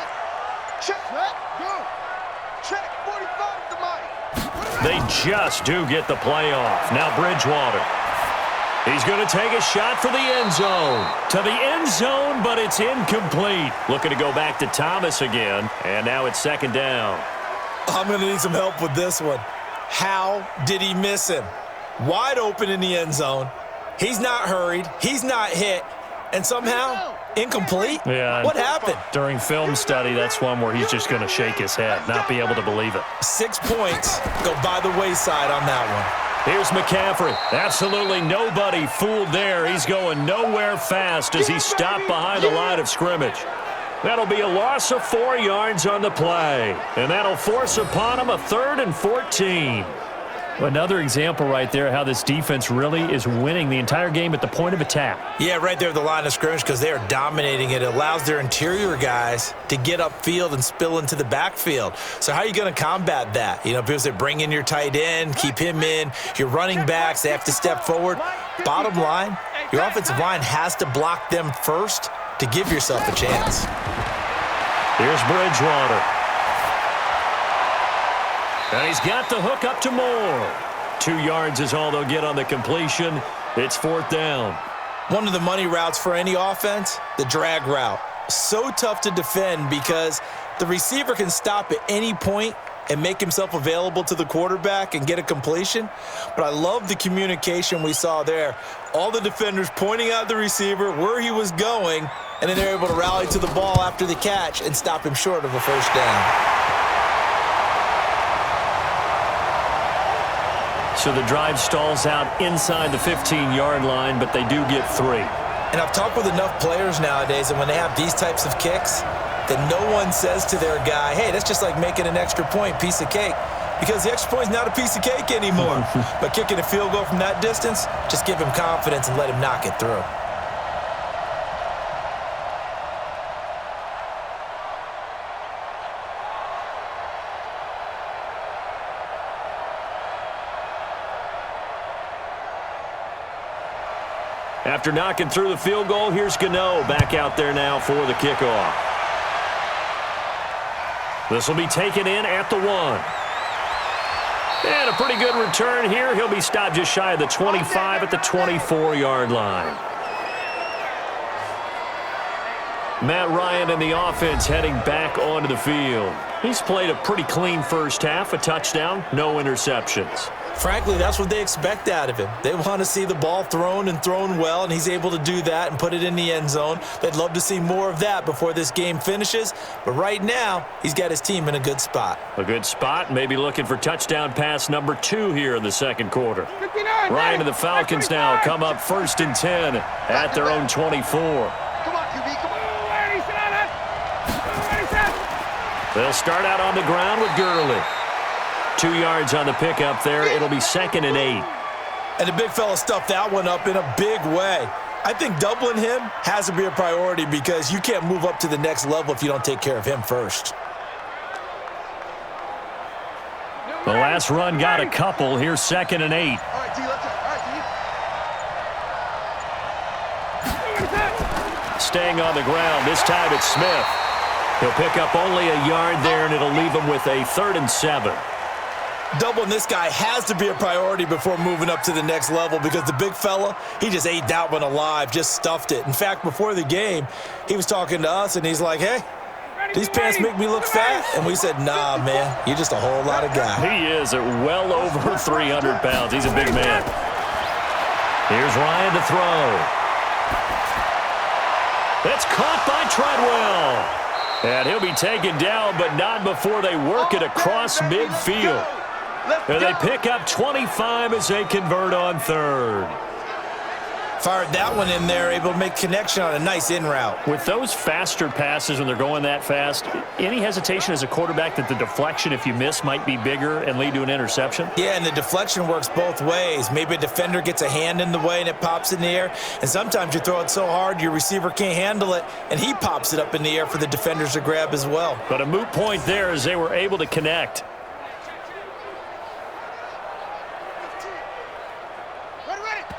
They just do get the play off. Now Bridgewater. He's going to take a shot for the end zone. To the end zone, but it's incomplete. Looking to go back to Thomas again. And now it's 2nd down. I'm going to need some help with this one. How did he miss him? Wide open in the end zone. He's not hurried. He's not hit. And somehow, incomplete? Yeah. What happened? During film study, that's one where he's just going to shake his head, not be able to believe it. 6 points go by the wayside on that one. Here's McCaffrey. Absolutely nobody fooled there. He's going nowhere fast as he's stopped behind the line of scrimmage. That'll be a loss of 4 yards on the play. And that'll force upon him a 3rd and 14. Another example right there how this defense really is winning the entire game at the point of attack. Yeah, right there at the line of scrimmage because they are dominating it. It allows their interior guys to get upfield and spill into the backfield. So how are you going to combat that? You know, because they bring in your tight end, keep him in. Your running backs, they have to step forward. Bottom line, your offensive line has to block them first to give yourself a chance. Here's Bridgewater. And he's got the hook up to Moore. 2 yards is all they'll get on the completion. It's 4th down. One of the money routes for any offense, the drag route. So tough to defend because the receiver can stop at any point and make himself available to the quarterback and get a completion. But I love the communication we saw there. All the defenders pointing out the receiver, where he was going, and then they're able to rally to the ball after the catch and stop him short of a 1st down. So the drive stalls out inside the 15-yard line, but they do get 3. And I've talked with enough players nowadays, and when they have these types of kicks, that no one says to their guy, hey, that's just like making an extra point, piece of cake. Because the extra point is not a piece of cake anymore. But kicking a field goal from that distance, just give him confidence and let him knock it through. After knocking through the field goal, here's Gano back out there now for the kickoff. This will be taken in at the 1. And a pretty good return here. He'll be stopped just shy of the 25 at the 24-yard line. Matt Ryan and the offense heading back onto the field. He's played a pretty clean first half, a touchdown, no interceptions. Frankly, that's what they expect out of him. They want to see the ball thrown and thrown well, and he's able to do that and put it in the end zone. They'd love to see more of that before this game finishes. But right now, he's got his team in a good spot. A good spot, maybe looking for touchdown pass number 2 here in the 2nd quarter. Ryan and the Falcons now come up 1st and 10 at their own 24. Come on, QB, come on. They'll start out on the ground with Gurley. 2 yards on the pickup there. It'll be 2nd and 8. And the big fella stuffed that one up in a big way. I think doubling him has to be a priority because you can't move up to the next level if you don't take care of him first. The last run got a couple. Here's 2nd and 8. All right, D, let's go. All right, D. Staying on the ground. This time it's Smith. He'll pick up only a yard there, and it'll leave him with a 3rd and 7. Doubling this guy has to be a priority before moving up to the next level because the big fella, he just ate that one alive, just stuffed it. In fact, before the game, he was talking to us, and he's like, hey, these pants make me look fat? And we said, nah, man, you're just a whole lot of guy. He is at well over 300 pounds. He's a big man. Here's Ryan to throw. That's caught by Treadwell. And he'll be taken down, but not before they work it across midfield. And they pick up 25 as they convert on 3rd. Fired that one in there, able to make connection on a nice in route. With those faster passes when they're going that fast, any hesitation as a quarterback that the deflection, if you miss, might be bigger and lead to an interception? Yeah, and the deflection works both ways. Maybe a defender gets a hand in the way and it pops in the air. And sometimes you throw it so hard your receiver can't handle it, and he pops it up in the air for the defenders to grab as well. But a moot point there as they were able to connect.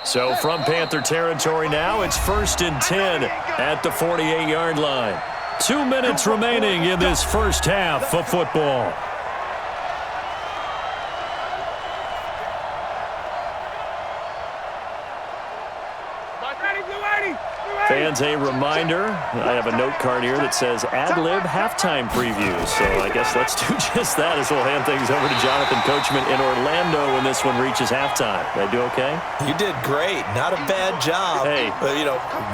So from Panther territory now, it's 1st and 10 at the 48-yard line. 2 minutes remaining in this first half of football. Fans, a reminder, I have a note card here that says ad-lib halftime preview. So I guess let's do just that as we'll hand things over to Jonathan Coachman in Orlando when this one reaches halftime. Did I do okay? You did great. Not a bad job. Hey.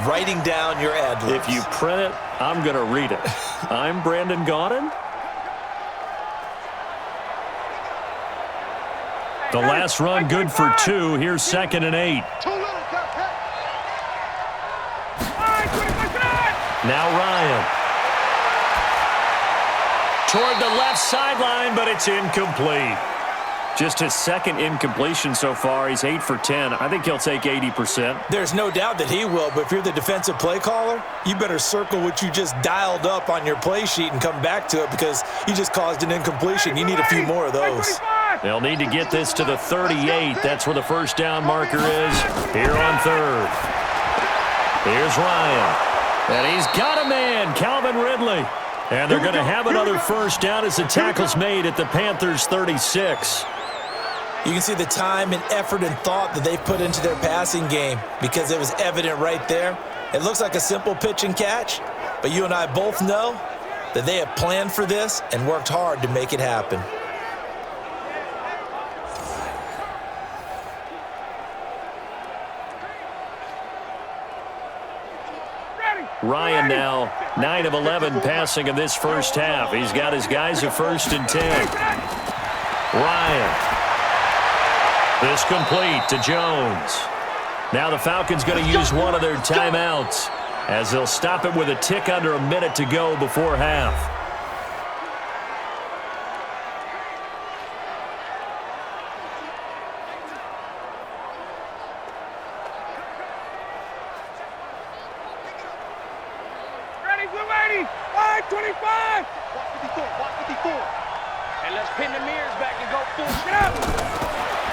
Writing down your ad-libs. If you print it, I'm going to read it. I'm Brandon Gaudin. The last run good for 2. Here's 2nd and 8. Now Ryan. Toward the left sideline, but it's incomplete. Just his 2nd incompletion so far. He's 8 for 10. I think he'll take 80%. There's no doubt that he will, but if you're the defensive play caller, you better circle what you just dialed up on your play sheet and come back to it because you just caused an incompletion. You need a few more of those. They'll need to get this to the 38. That's where the first down marker is here on 3rd. Here's Ryan. And he's got a man, Calvin Ridley. And they're going to have another first down as the tackle's made at the Panthers' 36. You can see the time and effort and thought that they've put into their passing game because it was evident right there. It looks like a simple pitch and catch, but you and I both know that they have planned for this and worked hard to make it happen. Ryan now 9 of 11 passing in this first half. He's got his guys at 1st and 10. Ryan. This complete to Jones. Now the Falcons going to use one of their timeouts as they'll stop it with a tick under a minute to go before half.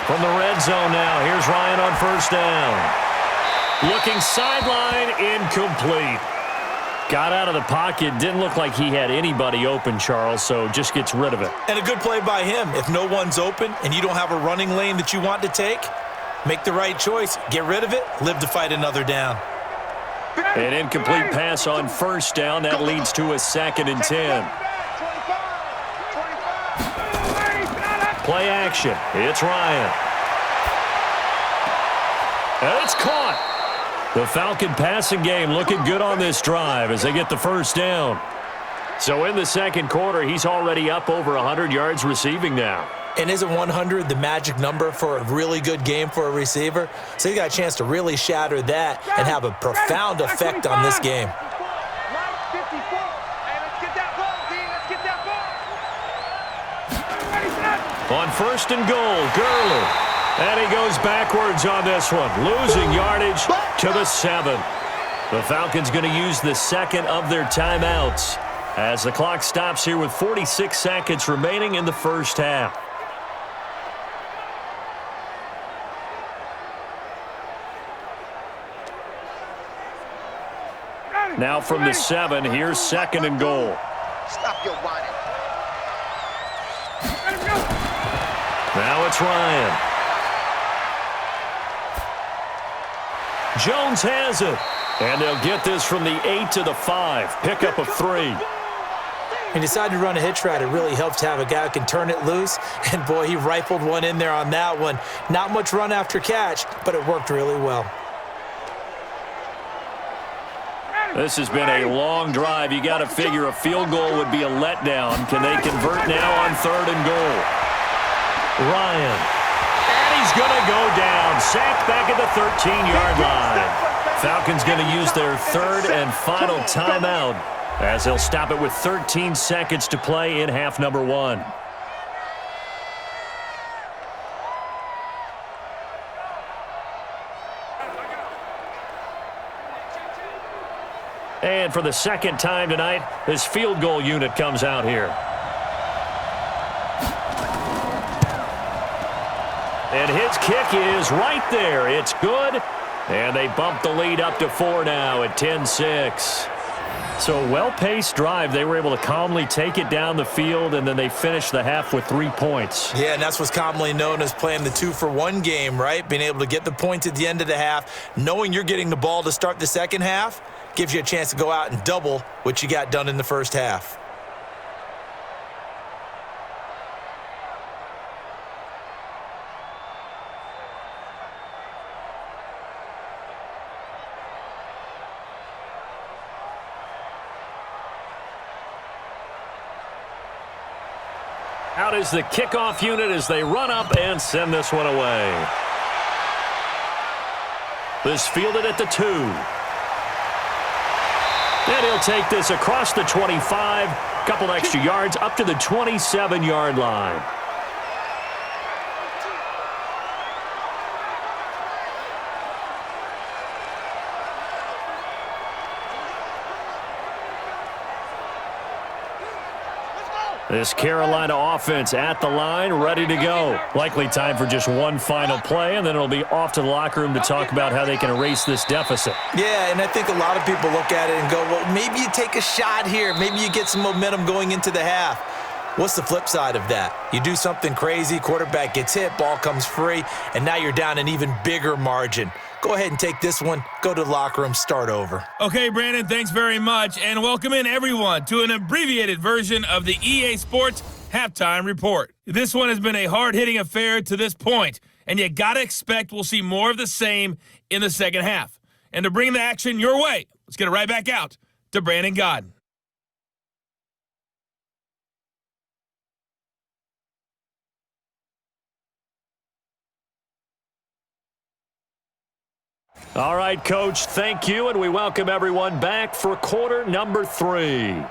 From the red zone now, here's Ryan on 1st down. Looking sideline, incomplete. Got out of the pocket, didn't look like he had anybody open, Charles, so just gets rid of it. And a good play by him. If no one's open and you don't have a running lane that you want to take, make the right choice. Get rid of it, live to fight another down. An incomplete pass on 1st down. That leads to a 2nd and 10. Play action. It's Ryan. And it's caught. The Falcon passing game looking good on this drive as they get the first down. So in the 2nd quarter, he's already up over 100 yards receiving now. And isn't 100 the magic number for a really good game for a receiver? So you got a chance to really shatter that and have a profound effect on this game. On 1st and goal, Gurley. And he goes backwards on this one, losing yardage to the 7. The Falcons going to use the 2nd of their timeouts as the clock stops here with 46 seconds remaining in the first half. Now from the 7, here's 2nd and goal. Stop your whining. Now it's Ryan. Jones has it. And they'll get this from the 8 to the 5. Pickup of 3. He decided to run a hitch route. It really helps to have a guy who can turn it loose. And, boy, he rifled one in there on that one. Not much run after catch, but it worked really well. This has been a long drive. You got to figure a field goal would be a letdown. Can they convert now on 3rd and goal? Ryan. And he's going to go down. Sacked back at the 13-yard line. Falcons going to use their 3rd and final timeout as they'll stop it with 13 seconds to play in half number 1. And for the 2nd time tonight, this field goal unit comes out here. And his kick is right there. It's good. And they bump the lead up to 4 now at 10-6. So a well-paced drive. They were able to calmly take it down the field, and then they finished the half with 3 points. Yeah, and that's what's commonly known as playing the 2-for-1 game, right? Being able to get the points at the end of the half, knowing you're getting the ball to start the second half, gives you a chance to go out and double what you got done in the first half. Out is the kickoff unit as they run up and send this one away. This fielded at the 2. And he'll take this across the 25, couple extra yards up to the 27-yard line. This Carolina offense at the line, ready to go. Likely time for just one final play, and then it'll be off to the locker room to talk about how they can erase this deficit. Yeah, and I think a lot of people look at it and go, well, maybe you take a shot here. Maybe you get some momentum going into the half. What's the flip side of that? You do something crazy, quarterback gets hit, ball comes free, and now you're down an even bigger margin. Go ahead and take this one, go to the locker room, start over. Okay, Brandon, thanks very much, and welcome in everyone to an abbreviated version of the EA Sports Halftime Report. This one has been a hard-hitting affair to this point, and you gotta expect we'll see more of the same in the second half. And to bring the action your way, let's get it right back out to Brandon Godden. All right, Coach, thank you, and we welcome everyone back for quarter number 3.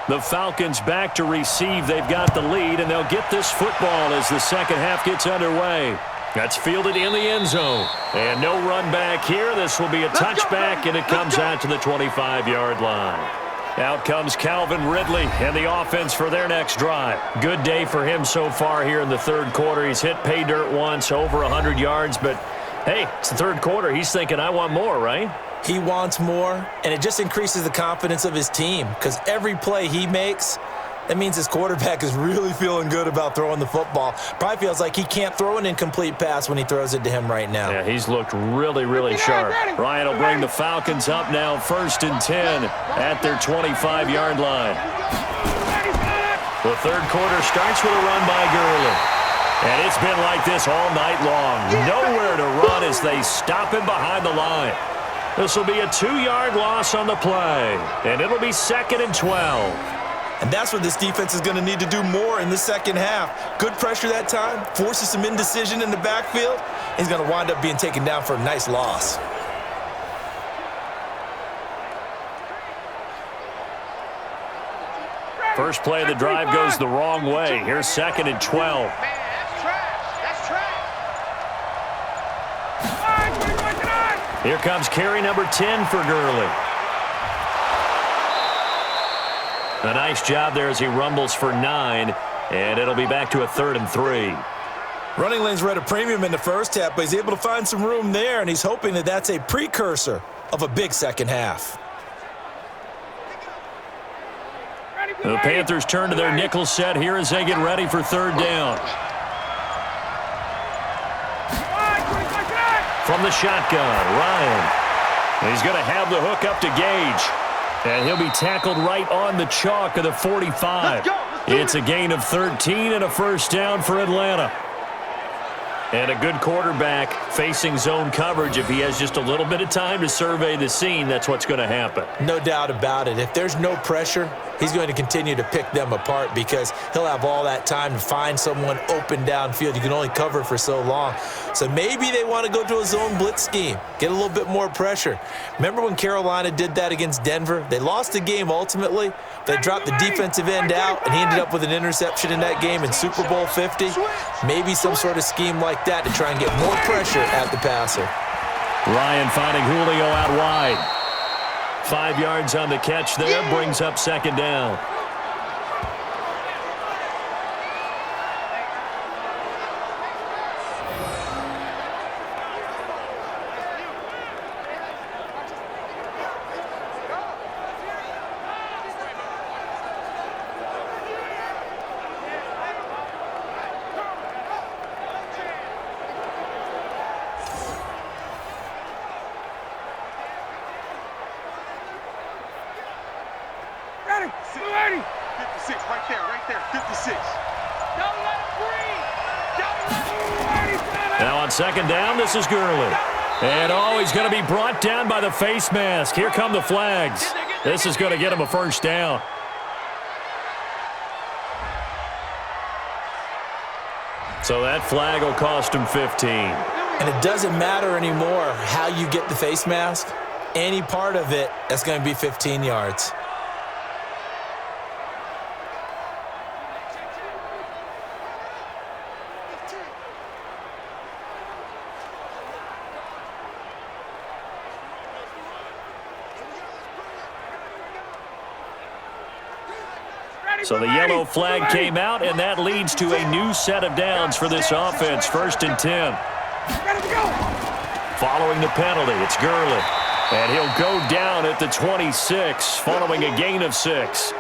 The Falcons back to receive. They've got the lead, and they'll get this football as the second half gets underway. That's fielded in the end zone. And no run back here. This will be a touchback, and it comes out to the 25-yard line. Out comes Calvin Ridley and the offense for their next drive. Good day for him so far here in the third quarter. He's hit pay dirt once, over 100 yards, but hey, it's the third quarter. He's thinking, I want more, right? He wants more, and it just increases the confidence of his team because every play he makes, that means his quarterback is really feeling good about throwing the football. Probably feels like he can't throw an incomplete pass when he throws it to him right now. Yeah, he's looked really, really sharp. Ryan will bring the Falcons up now 1st and 10 at their 25-yard line. The third quarter starts with a run by Gurley. And it's been like this all night long. Nowhere to run as they stop him behind the line. This will be a 2-yard loss on the play, and it'll be 2nd and 12. And that's what this defense is going to need to do more in the second half. Good pressure that time, forces some indecision in the backfield. He's going to wind up being taken down for a nice loss. First play of the drive goes the wrong way. Here's 2nd and 12. Here comes carry number 10 for Gurley. A nice job there as he rumbles for 9, and it'll be back to a 3rd and 3. Running lanes were at a premium in the first half, but he's able to find some room there, and he's hoping that that's a precursor of a big second half. The Panthers turn to their nickel set here as they get ready for 3rd down. From the shotgun, Ryan. He's going to have the hook up to Gage. And he'll be tackled right on the chalk of the 45. It's a gain of 13 and a first down for Atlanta. And a good quarterback facing zone coverage. If he has just a little bit of time to survey the scene, that's what's going to happen. No doubt about it. If there's no pressure, he's going to continue to pick them apart because he'll have all that time to find someone open downfield. You can only cover for so long. So maybe they want to go to a zone blitz scheme, get a little bit more pressure. Remember when Carolina did that against Denver? They lost the game ultimately. They dropped the defensive end out, and he ended up with an interception in that game in Super Bowl 50. Maybe some sort of scheme like that to try and get more pressure at the passer. Ryan finding Julio out wide. 5 yards on the catch there, brings up second down. Ready? 56, right there, 56. Don't let him breathe. Don't let him breathe. Now on second down, this is Gurley. And he's going to be brought down by the face mask. Here come the flags. This is going to get him a first down. So that flag will cost him 15. And it doesn't matter anymore how you get the face mask. Any part of it, that's going to be 15 yards. So the yellow flag came out, and that leads to a new set of downs for this offense. 1st and 10. Following the penalty, it's Gurley. And he'll go down at the 26, following a gain of 6.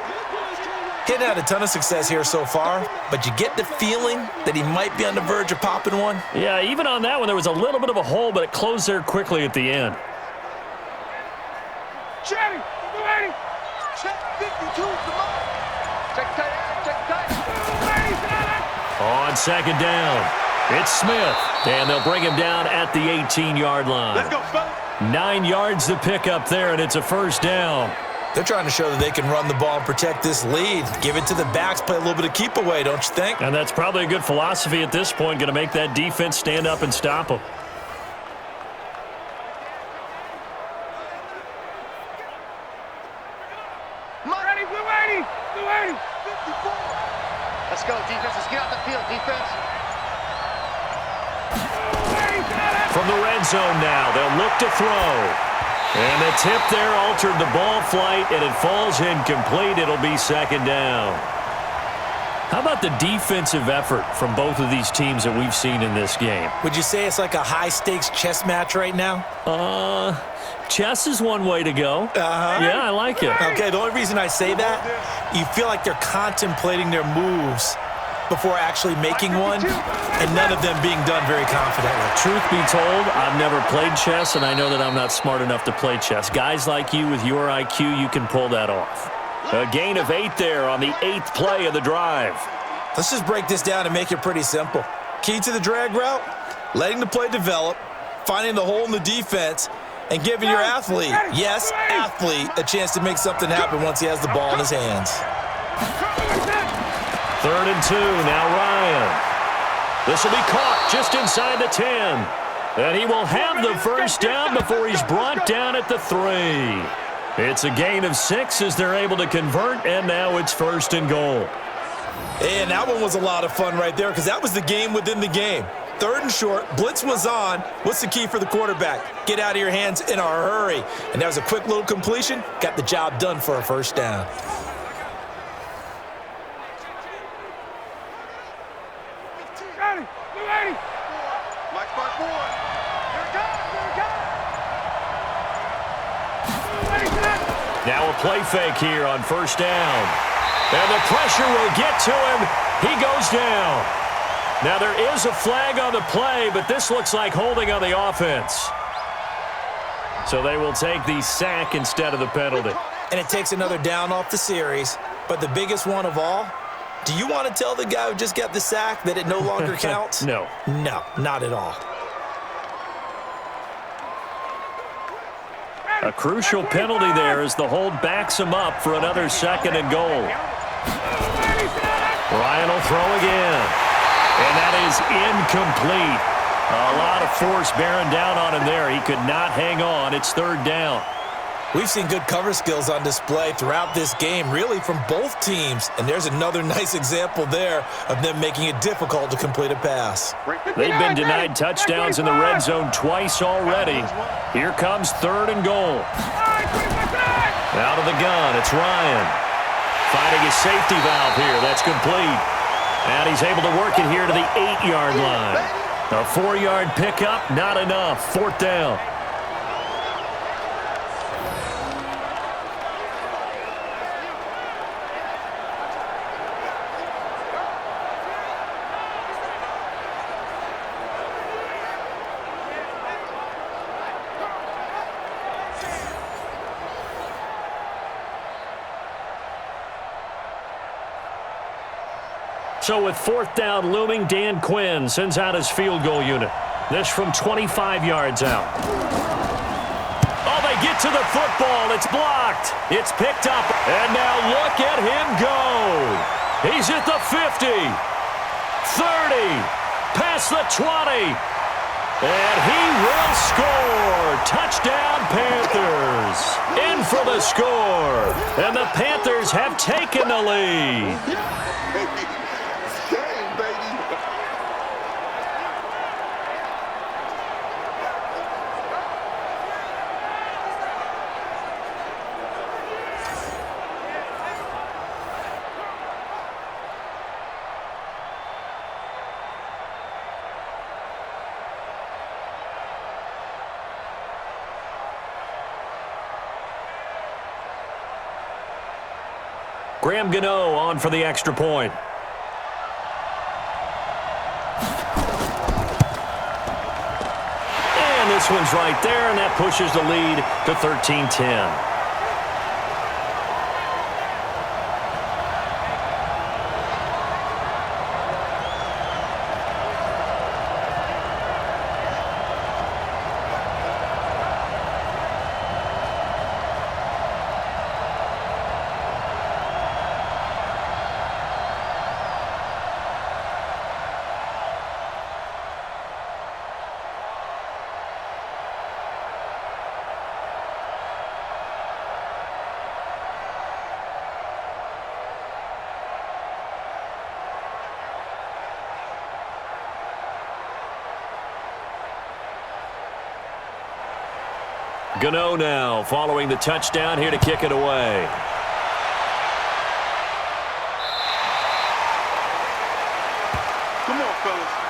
He's had a ton of success here so far, but you get the feeling that he might be on the verge of popping one. Yeah, even on that one, there was a little bit of a hole, but it closed there quickly at the end. Check 52, come on. Check tight. On second down, it's Smith, and they'll bring him down at the 18-yard line. Let's go, fellas. 9 yards to pick up there, and it's a first down. They're trying to show that they can run the ball and protect this lead. Give it to the backs, play a little bit of keep away, don't you think? And that's probably a good philosophy at this point, going to make that defense stand up and stop them. Blue 80. 54. Let's go, defense. Let's get out the field, defense. From the red zone now, they'll look to throw. And the tip there altered the ball flight, and it falls incomplete. It'll be second down. How about the defensive effort from both of these teams that we've seen in this game? Would you say it's like a high-stakes chess match right now? Chess is one way to go. Yeah, I like it. Okay, the only reason I say that, you feel like they're contemplating their moves before actually making one, and none of them being done very confidently. Truth be told, I've never played chess, and I know that I'm not smart enough to play chess. Guys like you with your IQ, you can pull that off. A gain of 8 there on the 8th play of the drive. Let's just break this down and make it pretty simple. Key to the drag route, letting the play develop, finding the hole in the defense, and giving your athlete, yes, athlete, a chance to make something happen once he has the ball in his hands. 3rd and 2, now Ryan. This will be caught just inside the 10. And he will have the first down before he's brought down at the 3. It's a gain of 6 as they're able to convert, and now it's 1st and goal. And that one was a lot of fun right there because that was the game within the game. 3rd and short, blitz was on. What's the key for the quarterback? Get out of your hands in a hurry. And that was a quick little completion. Got the job done for a first down. Now a play fake here on 1st down. And the pressure will get to him. He goes down. Now there is a flag on the play, but this looks like holding on the offense. So they will take the sack instead of the penalty. And it takes another down off the series. But the biggest one of all, Do you want to tell the guy who just got the sack that it no longer counts? No. No, not at all. A crucial penalty there as the hold backs him up for another 2nd and goal. Ryan will throw again. And that is incomplete. A lot of force bearing down on him there. He could not hang on. It's 3rd down. We've seen good cover skills on display throughout this game, really from both teams. And there's another nice example there of them making it difficult to complete a pass. They've been denied touchdowns in the red zone twice already. Here comes 3rd and goal. Out of the gun, it's Ryan. Finding his safety valve here. That's complete. And he's able to work it here to the 8-yard line. A 4-yard pickup, not enough. 4th down. So with 4th down looming, Dan Quinn sends out his field goal unit. This from 25 yards out. Oh, they get to the football. It's blocked. It's picked up. And now look at him go. He's at the 50, 30, past the 20. And he will score. Touchdown, Panthers. In for the score. And the Panthers have taken the lead. Graham Gano on for the extra point. And this one's right there, and that pushes the lead to 13-10. Gano now following the touchdown here to kick it away. Come on, fellas.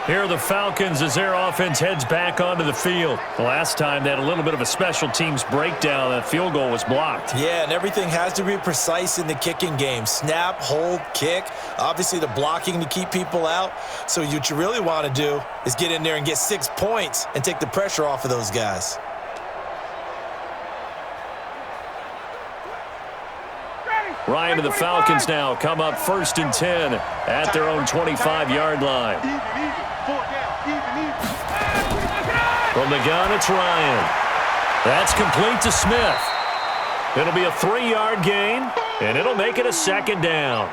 Here are the Falcons as their offense heads back onto the field. The last time they had a little bit of a special teams breakdown. That field goal was blocked. Yeah, and everything has to be precise in the kicking game. Snap, hold, kick. Obviously, the blocking to keep people out. So what you really want to do is get in there and get 6 points and take the pressure off of those guys. Ryan and the Falcons now come up 1st and 10 at their own 25-yard line. From the gun, it's Ryan. That's complete to Smith. It'll be a 3-yard gain, and it'll make it a 2nd down.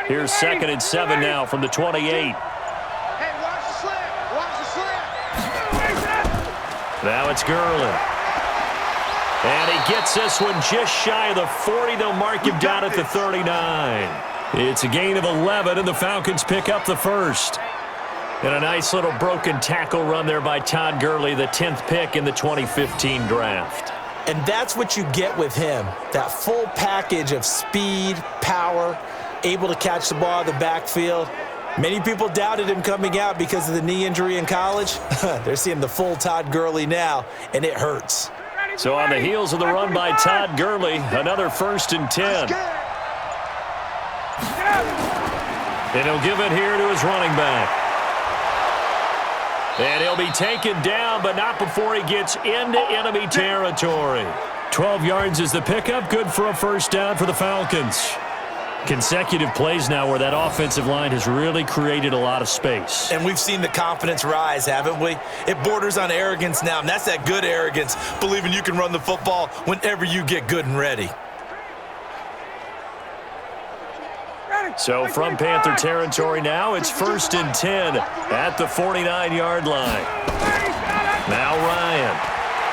Here's 2nd and 7 now from the 28. Hey, watch the slant. Watch the slant. Now it's Gurley. And he gets this one just shy of the 40. They'll mark him down at the 39. It's a gain of 11, and the Falcons pick up the 1st. And a nice little broken tackle run there by Todd Gurley, the 10th pick in the 2015 draft. And that's what you get with him, that full package of speed, power, able to catch the ball in the backfield. Many people doubted him coming out because of the knee injury in college. They're seeing the full Todd Gurley now, and it hurts. So on the heels of the run by Todd Gurley, another 1st and 10. And he'll give it here to his running back. And he'll be taken down, but not before he gets into enemy territory. 12 yards is the pickup. Good for a first down for the Falcons. Consecutive plays now where that offensive line has really created a lot of space. And we've seen the confidence rise, haven't we? It borders on arrogance now, and that's that good arrogance, believing you can run the football whenever you get good and ready. So from Panther territory now, it's 1st and 10 at the 49-yard line. Now Ryan.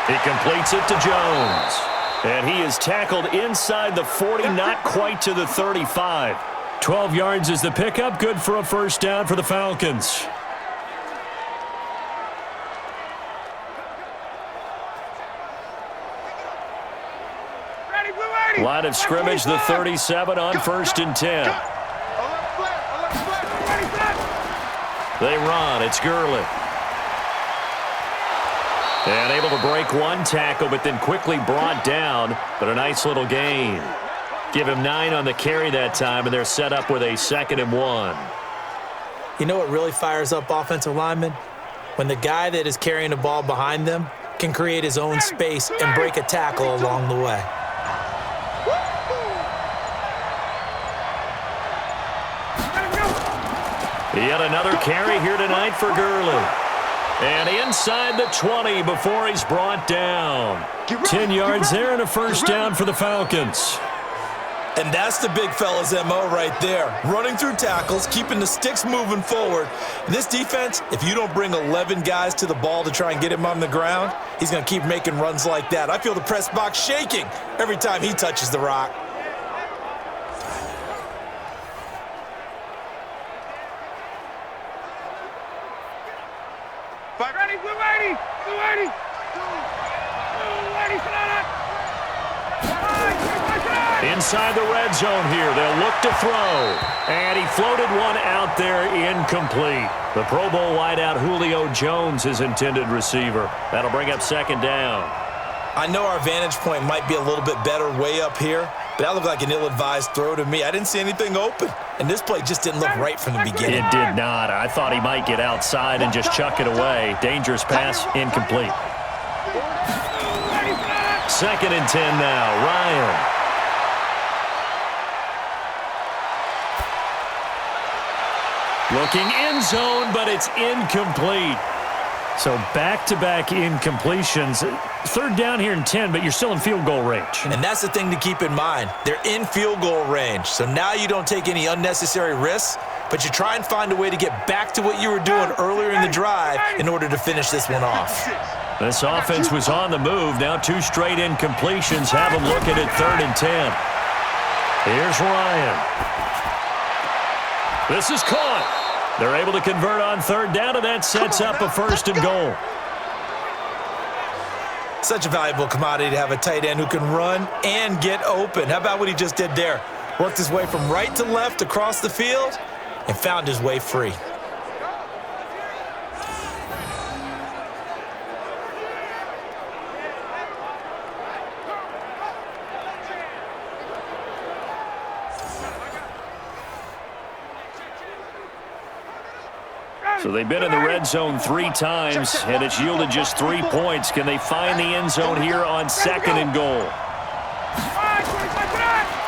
He completes it to Jones. And he is tackled inside the 40, not quite to the 35. 12 yards is the pickup. Good for a first down for the Falcons. Line of scrimmage, the 37 on 1st and 10. They run. It's Gurley. And able to break one tackle, but then quickly brought down. But a nice little gain. Give him 9 on the carry that time, and they're set up with a 2nd and 1. You know what really fires up offensive linemen? When the guy that is carrying the ball behind them can create his own space and break a tackle along the way. Yet another carry here tonight for Gurley. And inside the 20 before he's brought down. 10 yards there and a first down for the Falcons. And that's the big fella's MO right there. Running through tackles, keeping the sticks moving forward. This defense, if you don't bring 11 guys to the ball to try and get him on the ground, he's going to keep making runs like that. I feel the press box shaking every time he touches the rock. Inside the red zone here, they'll look to throw. And he floated one out there, incomplete. The Pro Bowl wideout Julio Jones, his intended receiver. That'll bring up 2nd down. I know our vantage point might be a little bit better way up here, but that looked like an ill-advised throw to me. I didn't see anything open, and this play just didn't look right from the beginning. It did not. I thought he might get outside and just chuck it away. Dangerous pass, incomplete. 2nd and 10 now, Ryan. Looking end zone, but it's incomplete. So back-to-back incompletions. 3rd down here and 10, but you're still in field goal range. And that's the thing to keep in mind. They're in field goal range. So now you don't take any unnecessary risks, but you try and find a way to get back to what you were doing earlier in the drive in order to finish this one off. This offense was on the move. Now 2 straight incompletions have them looking at 3rd and 10. Here's Ryan. This is caught. They're able to convert on 3rd down, and that sets up a 1st and goal. Such a valuable commodity to have a tight end who can run and get open. How about what he just did there? Worked his way from right to left across the field and found his way free. So they've been in the red zone 3 times, and it's yielded just 3 points. Can they find the end zone here on 2nd and goal?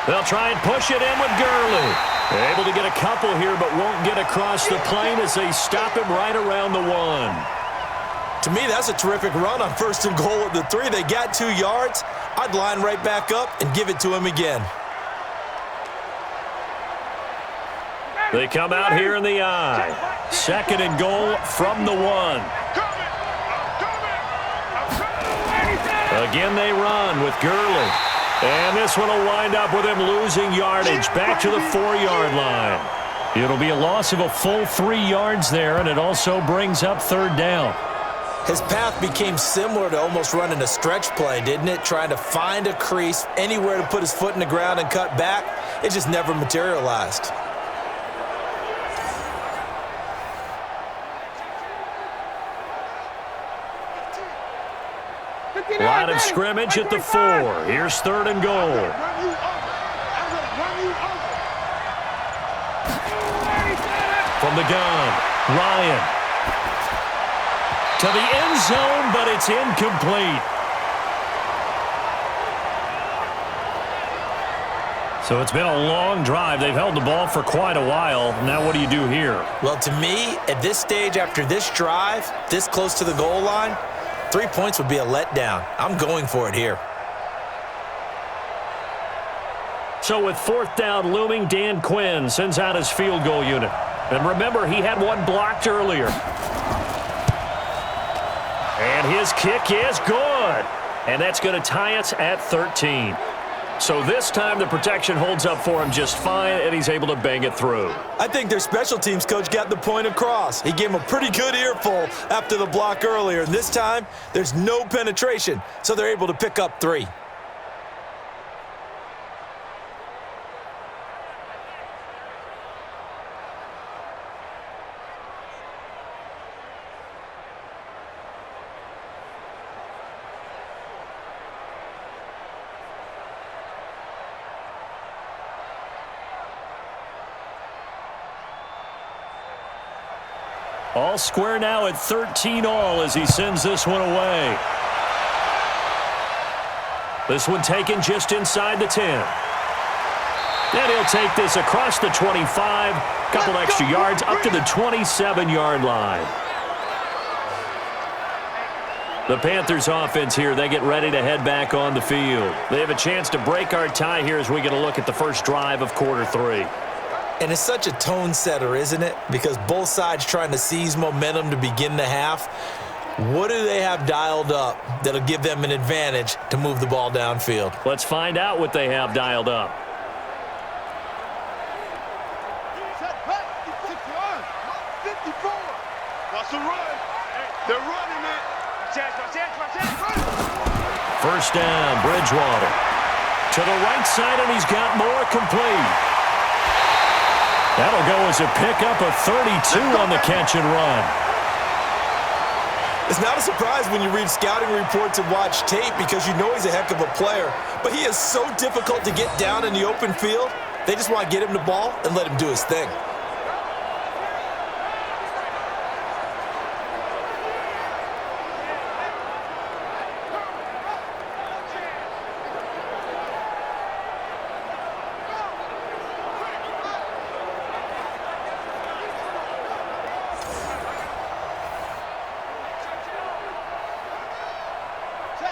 They'll try and push it in with Gurley. They're able to get a couple here, but won't get across the plane as they stop him right around the 1. To me, that's a terrific run on 1st and goal at the 3. They got 2 yards. I'd line right back up and give it to him again. They come out here in the I. 2nd and goal from the 1. Again, they run with Gurley. And this one will wind up with him losing yardage back to the 4-yard line. It'll be a loss of a full 3 yards there, and it also brings up 3rd down. His path became similar to almost running a stretch play, didn't it? Trying to find a crease, anywhere to put his foot in the ground and cut back. It just never materialized. Line of scrimmage at the 4. Here's 3rd and goal. From the gun, Ryan. To the end zone, but it's incomplete. So it's been a long drive. They've held the ball for quite a while. Now what do you do here? Well, to me, at this stage, after this drive, this close to the goal line, 3 points would be a letdown. I'm going for it here. So with fourth down looming, Dan Quinn sends out his field goal unit. And remember, he had one blocked earlier. And his kick is good. And that's going to tie us at 13. So this time the protection holds up for him just fine, and he's able to bang it through. I think their special teams coach got the point across. He gave him a pretty good earful after the block earlier. And this time, there's no penetration, so they're able to pick up 3. All square now at 13 all as he sends this one away. This one taken just inside the 10. And he'll take this across the 25. Couple extra yards up to the 27-yard line. The Panthers offense here, they get ready to head back on the field. They have a chance to break our tie here as we get a look at the first drive of quarter 3. And it's such a tone setter, isn't it? Because both sides trying to seize momentum to begin the half. What do they have dialed up that'll give them an advantage to move the ball downfield? Let's find out what they have dialed up. They're running it. First down, Bridgewater. To the right side, and he's got more complete. That'll go as a pickup of 32 on the catch and run. It's not a surprise when you read scouting reports and watch tape because you know he's a heck of a player. But he is so difficult to get down in the open field. They just want to get him the ball and let him do his thing.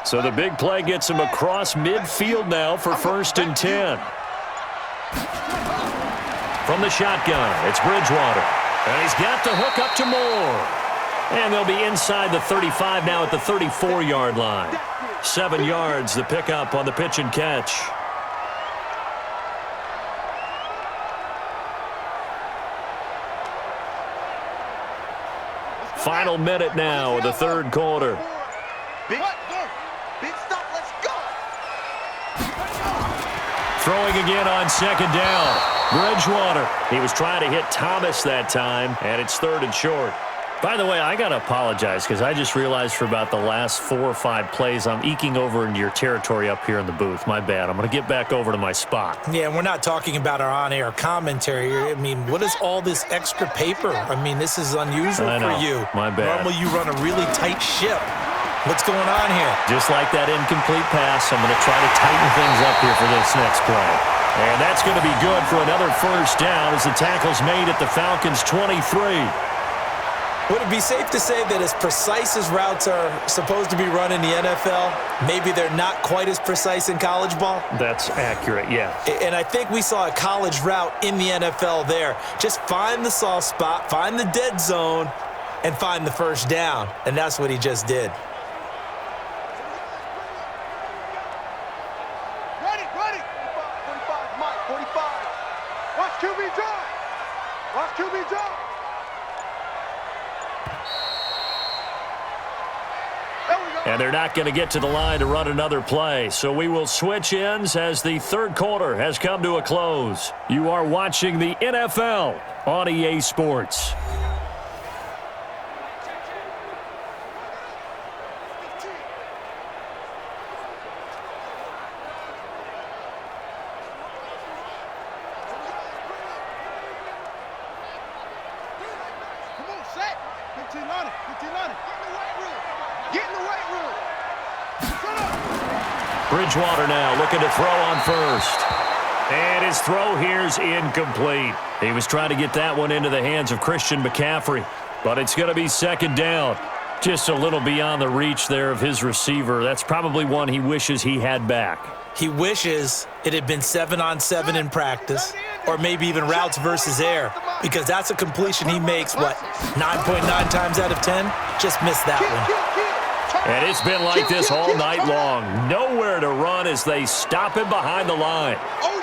So the big play gets him across midfield now for 1st and 10. From the shotgun, it's Bridgewater. And he's got the hook up to Moore. And they'll be inside the 35 now at the 34-yard line. 7 yards, the pickup on the pitch and catch. Final minute now of the third quarter. Big stop, let's go. Throwing again on second down. Bridgewater. He was trying to hit Thomas that time, and it's 3rd and short. By the way, I got to apologize because I just realized for about the last 4 or 5 plays, I'm eking over into your territory up here in the booth. My bad. I'm going to get back over to my spot. Yeah, we're not talking about our on-air commentary. I mean, what is all this extra paper? I mean, this is unusual for you. My bad. Normally you run a really tight ship. What's going on here? Just like that incomplete pass, I'm going to try to tighten things up here for this next play. And that's going to be good for another first down as the tackle's made at the Falcons' 23. Would it be safe to say that as precise as routes are supposed to be run in the NFL, maybe they're not quite as precise in college ball? That's accurate, yeah. And I think we saw a college route in the NFL there. Just find the soft spot, find the dead zone, and find the first down. And that's what he just did. Ready. 45, Mike, 45. Watch QB drop. Watch QB drop. And they're not going to get to the line to run another play. So we will switch ends as the third quarter has come to a close. You are watching the NFL on EA Sports. Bridgewater now looking to throw on first. And his throw here's incomplete. He was trying to get that one into the hands of Christian McCaffrey, but it's going to be second down. Just a little beyond the reach there of his receiver. That's probably one he wishes he had back. He wishes it had been 7-on-7 in practice, or maybe even routes versus air, because that's a completion he makes, 9.9 times out of 10? Just missed that one. And it's been like this all night long. Nowhere to run as they stop him behind the line.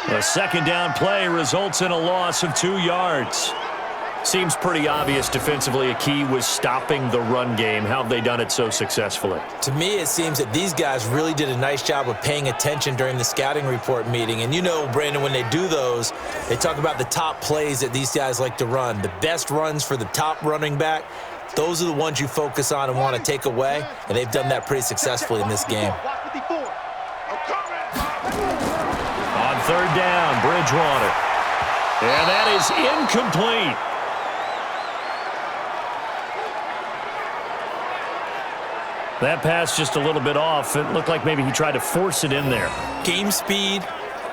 A second down play results in a loss of 2 yards. Seems pretty obvious defensively a key was stopping the run game. How have they done it so successfully? To me, it seems that these guys really did a nice job of paying attention during the scouting report meeting. And you know, Brandon, when they do those, they talk about the top plays that these guys like to run. The best runs for the top running back, those are the ones you focus on and want to take away. And they've done that pretty successfully in this game. On third down, Bridgewater. And that is incomplete. That pass just a little bit off. It looked like maybe he tried to force it in there. Game speed,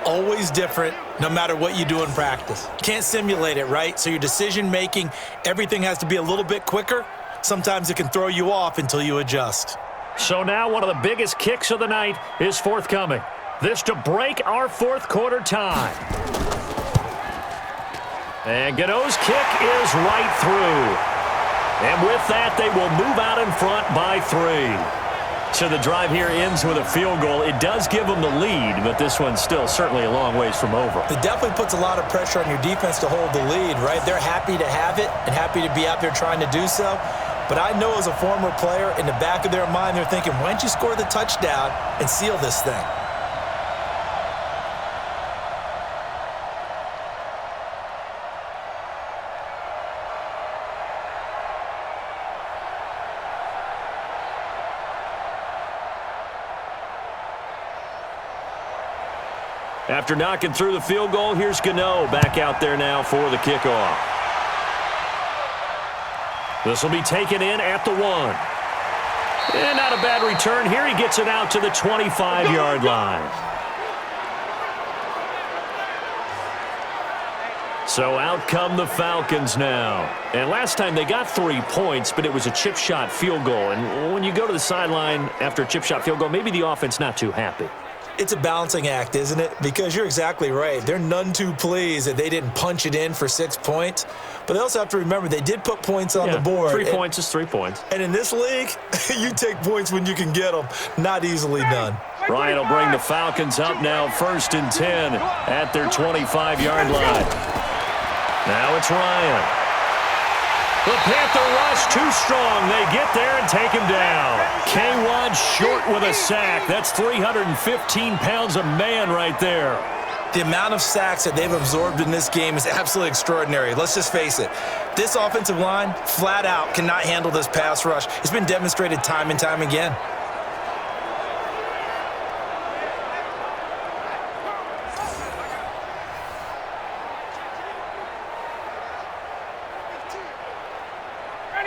always different, no matter what you do in practice. Can't simulate it, right? So your decision-making, everything has to be a little bit quicker. Sometimes it can throw you off until you adjust. So now one of the biggest kicks of the night is forthcoming. This to break our fourth quarter tie. And Gano's kick is right through. And with that, they will move out in front by 3. So the drive here ends with a field goal. It does give them the lead, but this one's still certainly a long ways from over. It definitely puts a lot of pressure on your defense to hold the lead, right? They're happy to have it and happy to be out there trying to do so. But I know as a former player, in the back of their mind, they're thinking, why don't you score the touchdown and seal this thing? After knocking through the field goal, here's Gano back out there now for the kickoff. This will be taken in at the 1. And not a bad return here. He gets it out to the 25-yard line. So out come the Falcons now. And last time they got 3 points, but it was a chip shot field goal. And when you go to the sideline after a chip shot field goal, maybe the offense not too happy. It's a balancing act, isn't it? Because you're exactly right. They're none too pleased that they didn't punch it in for 6 points. But they also have to remember they did put points on the board. 3 points is 3 points. And in this league, you take points when you can get them. Not easily done. Ryan will bring the Falcons up now 1st and 10 at their 25-yard line. Now it's Ryan. The Panther rush too strong. They get there and take him down. K1 short with a sack. That's 315 pounds a man right there. The amount of sacks that they've absorbed in this game is absolutely extraordinary. Let's just face it. This offensive line, flat out, cannot handle this pass rush. It's been demonstrated time and time again.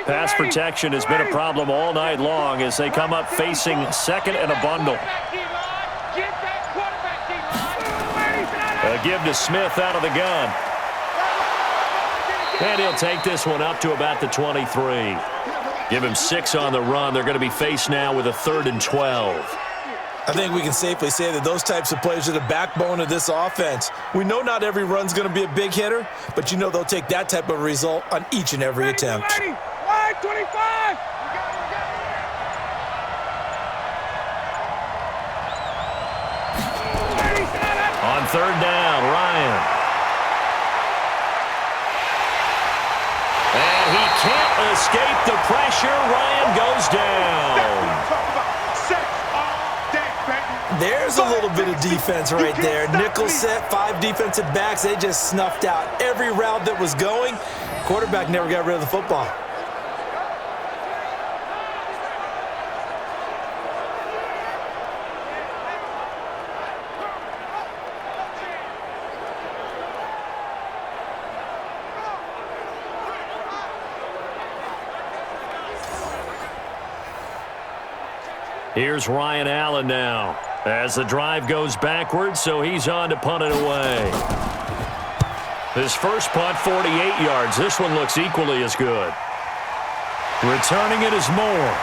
Pass protection has been a problem all night long as they come up facing second and a bundle. A give to Smith out of the gun. And he'll take this one up to about the 23. Give him 6 on the run. They're going to be faced now with a 3rd and 12. I think we can safely say that those types of plays are the backbone of this offense. We know not every run's going to be a big hitter, but you know they'll take that type of result on each and every attempt. 25! On 3rd down, Ryan. And he can't escape the pressure. Ryan goes down. There's a little bit of defense right there. Nickel set, 5 defensive backs. They just snuffed out every route that was going. Quarterback never got rid of the football. Here's Ryan Allen now. As the drive goes backwards, so he's on to punt it away. His first punt, 48 yards. This one looks equally as good. Returning it is Moore.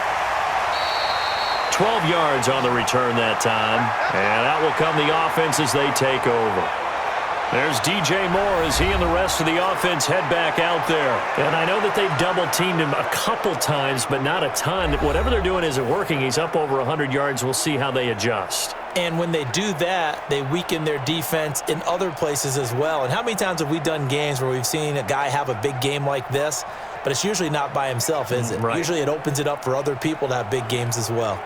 12 yards on the return that time. And out will come the offense as they take over. There's DJ Moore as he and the rest of the offense head back out there. And I know that they've double-teamed him a couple times, but not a ton. Whatever they're doing isn't working. He's up over 100 yards. We'll see how they adjust. And when they do that, they weaken their defense in other places as well. And how many times have we done games where we've seen a guy have a big game like this, but it's usually not by himself, is it? Right. Usually it opens it up for other people to have big games as well.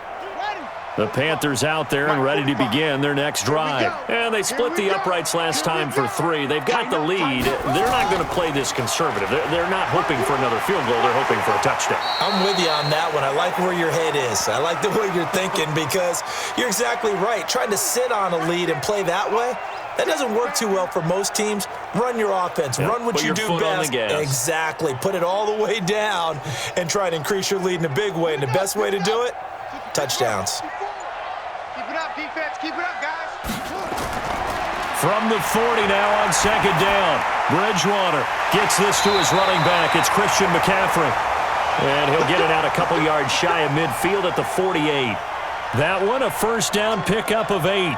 The Panthers out there and ready to begin their next drive. And they split the uprights last time for 3. They've got the lead. They're not going to play this conservative. They're not hoping for another field goal. They're hoping for a touchdown. I'm with you on that one. I like where your head is. I like the way you're thinking because you're exactly right. Trying to sit on a lead and play that way, that doesn't work too well for most teams. Run your offense. Run what you do best. Exactly. Put it all the way down and try to increase your lead in a big way. And the best way to do it, touchdowns. Keep it up, defense. Keep it up, guys. From the 40 now on second down. Bridgewater gets this to his running back. It's Christian McCaffrey. And he'll get it out a couple yards shy of midfield at the 48. That one a first down pickup of 8.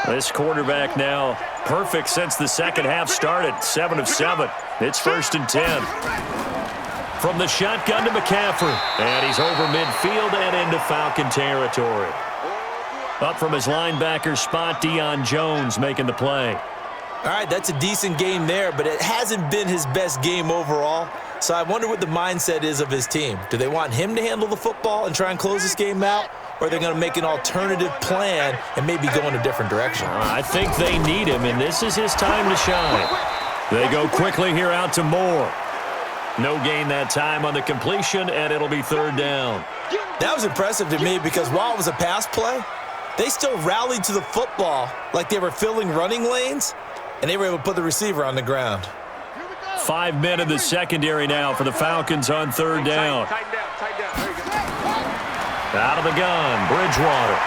This quarterback now perfect since the second half started. 7 of 7. It's 1st and 10. From the shotgun to McCaffrey. And he's over midfield and into Falcon territory. Up from his linebacker spot, Deion Jones making the play. All right, that's a decent game there, but it hasn't been his best game overall. So I wonder what the mindset is of his team. Do they want him to handle the football and try and close this game out? Or are they going to make an alternative plan and maybe go in a different direction? I think they need him, and this is his time to shine. They go quickly here out to Moore. No gain that time on the completion, and it'll be 3rd down. That was impressive to me because while it was a pass play, they still rallied to the football like they were filling running lanes, and they were able to put the receiver on the ground. 5 men in the secondary now for the Falcons on 3rd down. Tighten down, tighten down. There you go. Out of the gun, Bridgewater.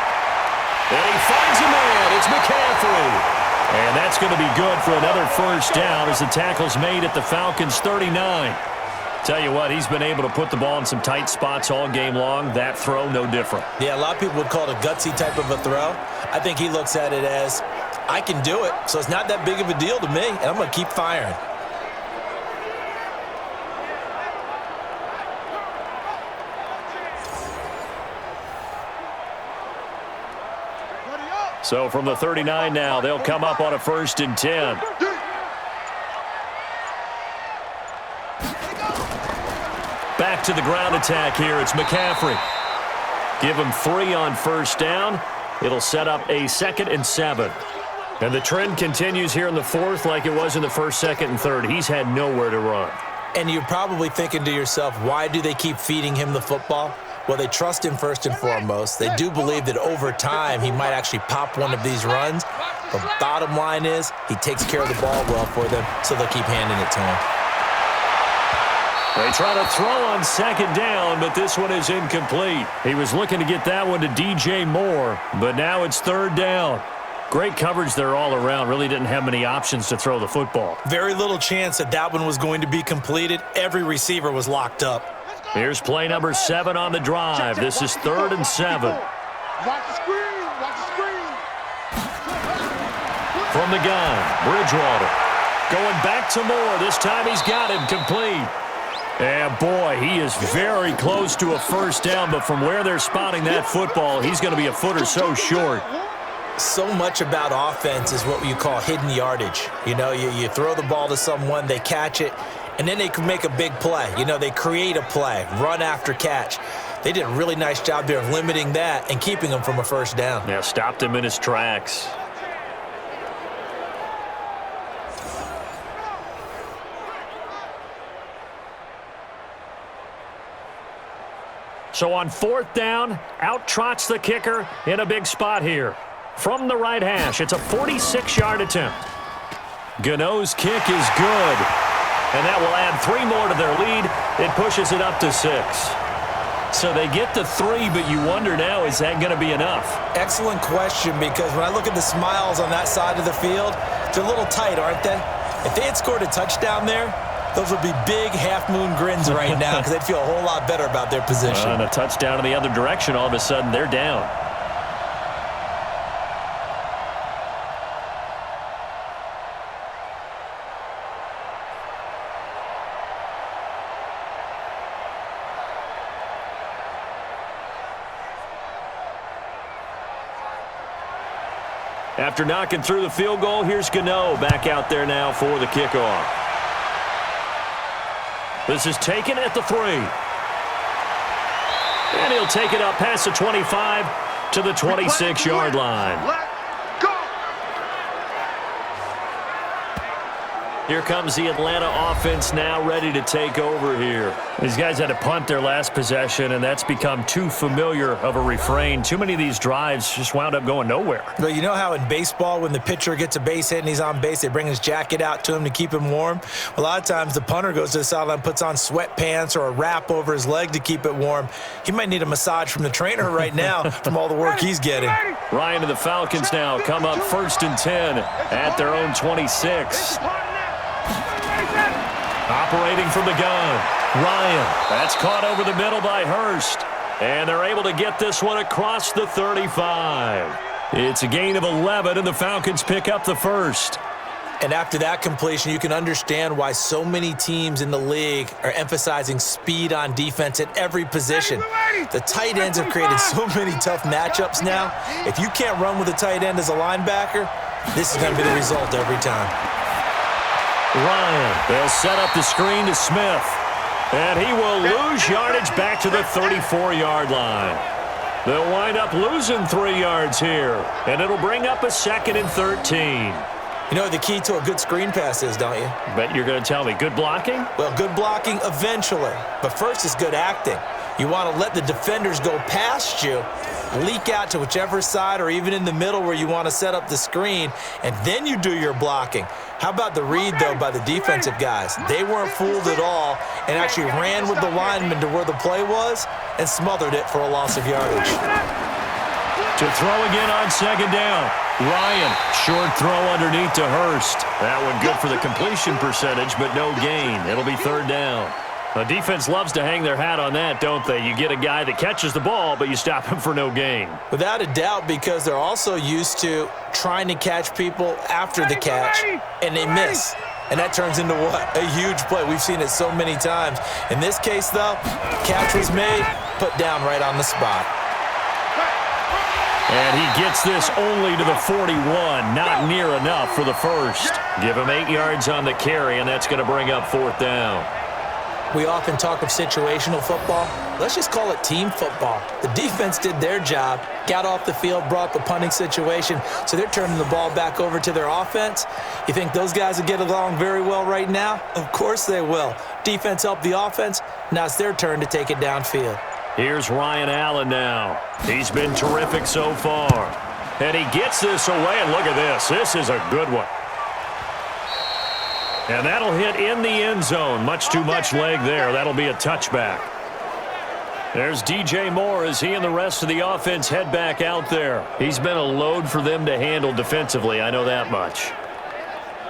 And he finds a man. It's McCaffrey. And that's going to be good for another first down as the tackle's made at the Falcons' 39. Tell you what, he's been able to put the ball in some tight spots all game long. That throw, no different. Yeah, a lot of people would call it a gutsy type of a throw. I think he looks at it as, I can do it, so it's not that big of a deal to me, and I'm going to keep firing. So from the 39 now, they'll come up on a 1st and 10. Back to the ground attack here. It's McCaffrey. Give him 3 on first down. It'll set up a 2nd and 7. And the trend continues here in the 4th like it was in the 1st, 2nd, and 3rd. He's had nowhere to run. And you're probably thinking to yourself, why do they keep feeding him the football? Well, they trust him first and foremost. They do believe that over time he might actually pop one of these runs. The bottom line is he takes care of the ball well for them, so they'll keep handing it to him. They try to throw on 2nd down, but this one is incomplete. He was looking to get that one to DJ Moore, but now it's 3rd down. Great coverage there all around. Really didn't have many options to throw the football. Very little chance that that one was going to be completed. Every receiver was locked up. Here's play number 7 on the drive. This is 3rd and 7. Watch the screen. Watch the screen. From the gun, Bridgewater. Going back to Moore. This time he's got him complete. And boy, he is very close to a first down, but from where they're spotting that football, he's going to be a foot or so short. So much about offense is what you call hidden yardage. You know, you throw the ball to someone, they catch it, and then they can make a big play. You know, they create a play, run after catch. They did a really nice job there of limiting that and keeping him from a first down. Yeah, stopped him in his tracks. So on 4th down, out trots the kicker in a big spot here. From the right hash, it's a 46-yard attempt. Gano's kick is good. And that will add 3 more to their lead. pushes it up to 6. So they get to 3, but you wonder now, is that going to be enough? Excellent question, because when I look at the smiles on that side of the field, they're a little tight, aren't they? If they had scored a touchdown there, those would be big half-moon grins right now because they'd feel a whole lot better about their position. And a touchdown in the other direction, all of a sudden they're down. After knocking through the field goal, here's Gano back out there now for the kickoff. This is taken at the 3. And he'll take it up past the 25 to the 26-yard line. Here comes the Atlanta offense now ready to take over here. These guys had to punt their last possession, and that's become too familiar of a refrain. Too many of these drives just wound up going nowhere. Well, you know how in baseball when the pitcher gets a base hit and he's on base, they bring his jacket out to him to keep him warm? A lot of times the punter goes to the sideline, puts on sweatpants or a wrap over his leg to keep it warm. He might need a massage from the trainer right now from all the work he's getting. Ryan and the Falcons now come up 1st and 10 at their own 26. Operating from the gun, Ryan. That's caught over the middle by Hurst. And they're able to get this one across the 35. It's a gain of 11, and the Falcons pick up the first. And after that completion, you can understand why so many teams in the league are emphasizing speed on defense at every position. The tight ends have created so many tough matchups now. If you can't run with a tight end as a linebacker, this is going to be the result every time. Ryan, they'll set up the screen to Smith. And he will lose yardage back to the 34-yard line. They'll wind up losing 3 yards here. And it'll bring up a 2nd and 13. You know what the key to a good screen pass is, don't you? Bet you're going to tell me. Good blocking? Well, good blocking eventually. But first is good acting. You want to let the defenders go past you, leak out to whichever side or even in the middle where you want to set up the screen, and then you do your blocking. How about the read, though, by the defensive guys? They weren't fooled at all and actually ran with the lineman to where the play was and smothered it for a loss of yardage. To throw again on 2nd down. Ryan, short throw underneath to Hurst. That one good for the completion percentage, but no gain. It'll be 3rd down. The defense loves to hang their hat on that, don't they? You get a guy that catches the ball, but you stop him for no gain. Without a doubt, because they're also used to trying to catch people after the catch, and they miss. And that turns into what? A huge play. We've seen it so many times. In this case, though, catch was made, put down right on the spot. And he gets this only to the 41, not near enough for the first. Give him 8 yards on the carry, and that's going to bring up 4th down. We often talk of situational football. Let's just call it team football. The defense did their job, got off the field, brought the punting situation, so they're turning the ball back over to their offense. You think those guys will get along very well right now? Of course they will. Defense helped the offense. Now it's their turn to take it downfield. Here's Ryan Allen now. He's been terrific so far. And he gets this away, and look at this. This is a good one. And that'll hit in the end zone. Much too much leg there. That'll be a touchback. There's DJ Moore as he and the rest of the offense head back out there. He's been a load for them to handle defensively. I know that much.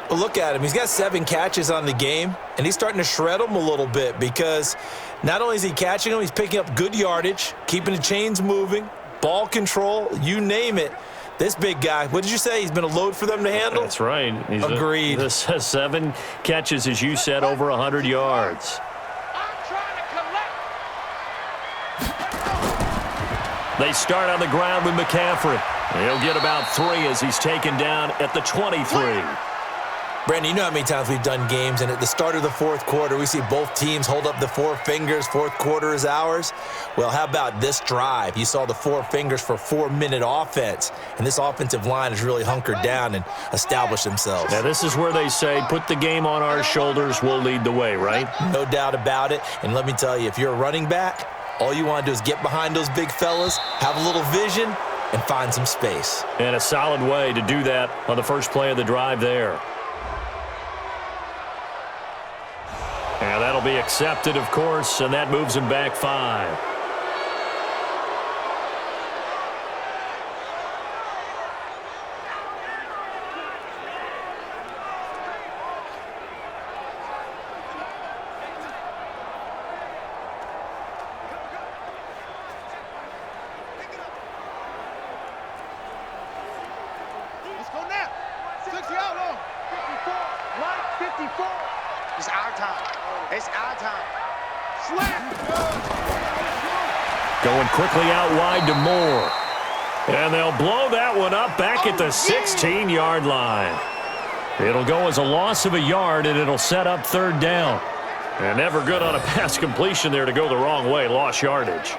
Well, look at him. He's got 7 catches on the game, and he's starting to shred them a little bit because not only is he catching them, he's picking up good yardage, keeping the chains moving, ball control, you name it. This big guy, what did you say? He's been a load for them to handle? That's right. He's agreed. This has 7 catches, as you said, over 100 yards. They start on the ground with McCaffrey. He'll get about 3 as he's taken down at the 23. Brandon, you know how many times we've done games, and at the start of the 4th quarter, we see both teams hold up the 4 fingers, 4th quarter is ours. Well, how about this drive? You saw the 4 fingers for 4-minute offense, and this offensive line has really hunkered down and established themselves. Now, this is where they say, put the game on our shoulders, we'll lead the way, right? No doubt about it, and let me tell you, if you're a running back, all you want to do is get behind those big fellas, have a little vision, and find some space. And a solid way to do that on the first play of the drive there. Yeah, that'll be accepted, of course, and that moves him back 5. Let's go now. 60 out long. 54. Right, 54. It's our time. It's our time. Slap. Going quickly out wide to Moore. And they'll blow that one up back at the 16-yard line. It'll go as a loss of a yard, and it'll set up 3rd down. And never good on a pass completion there to go the wrong way. Lost yardage.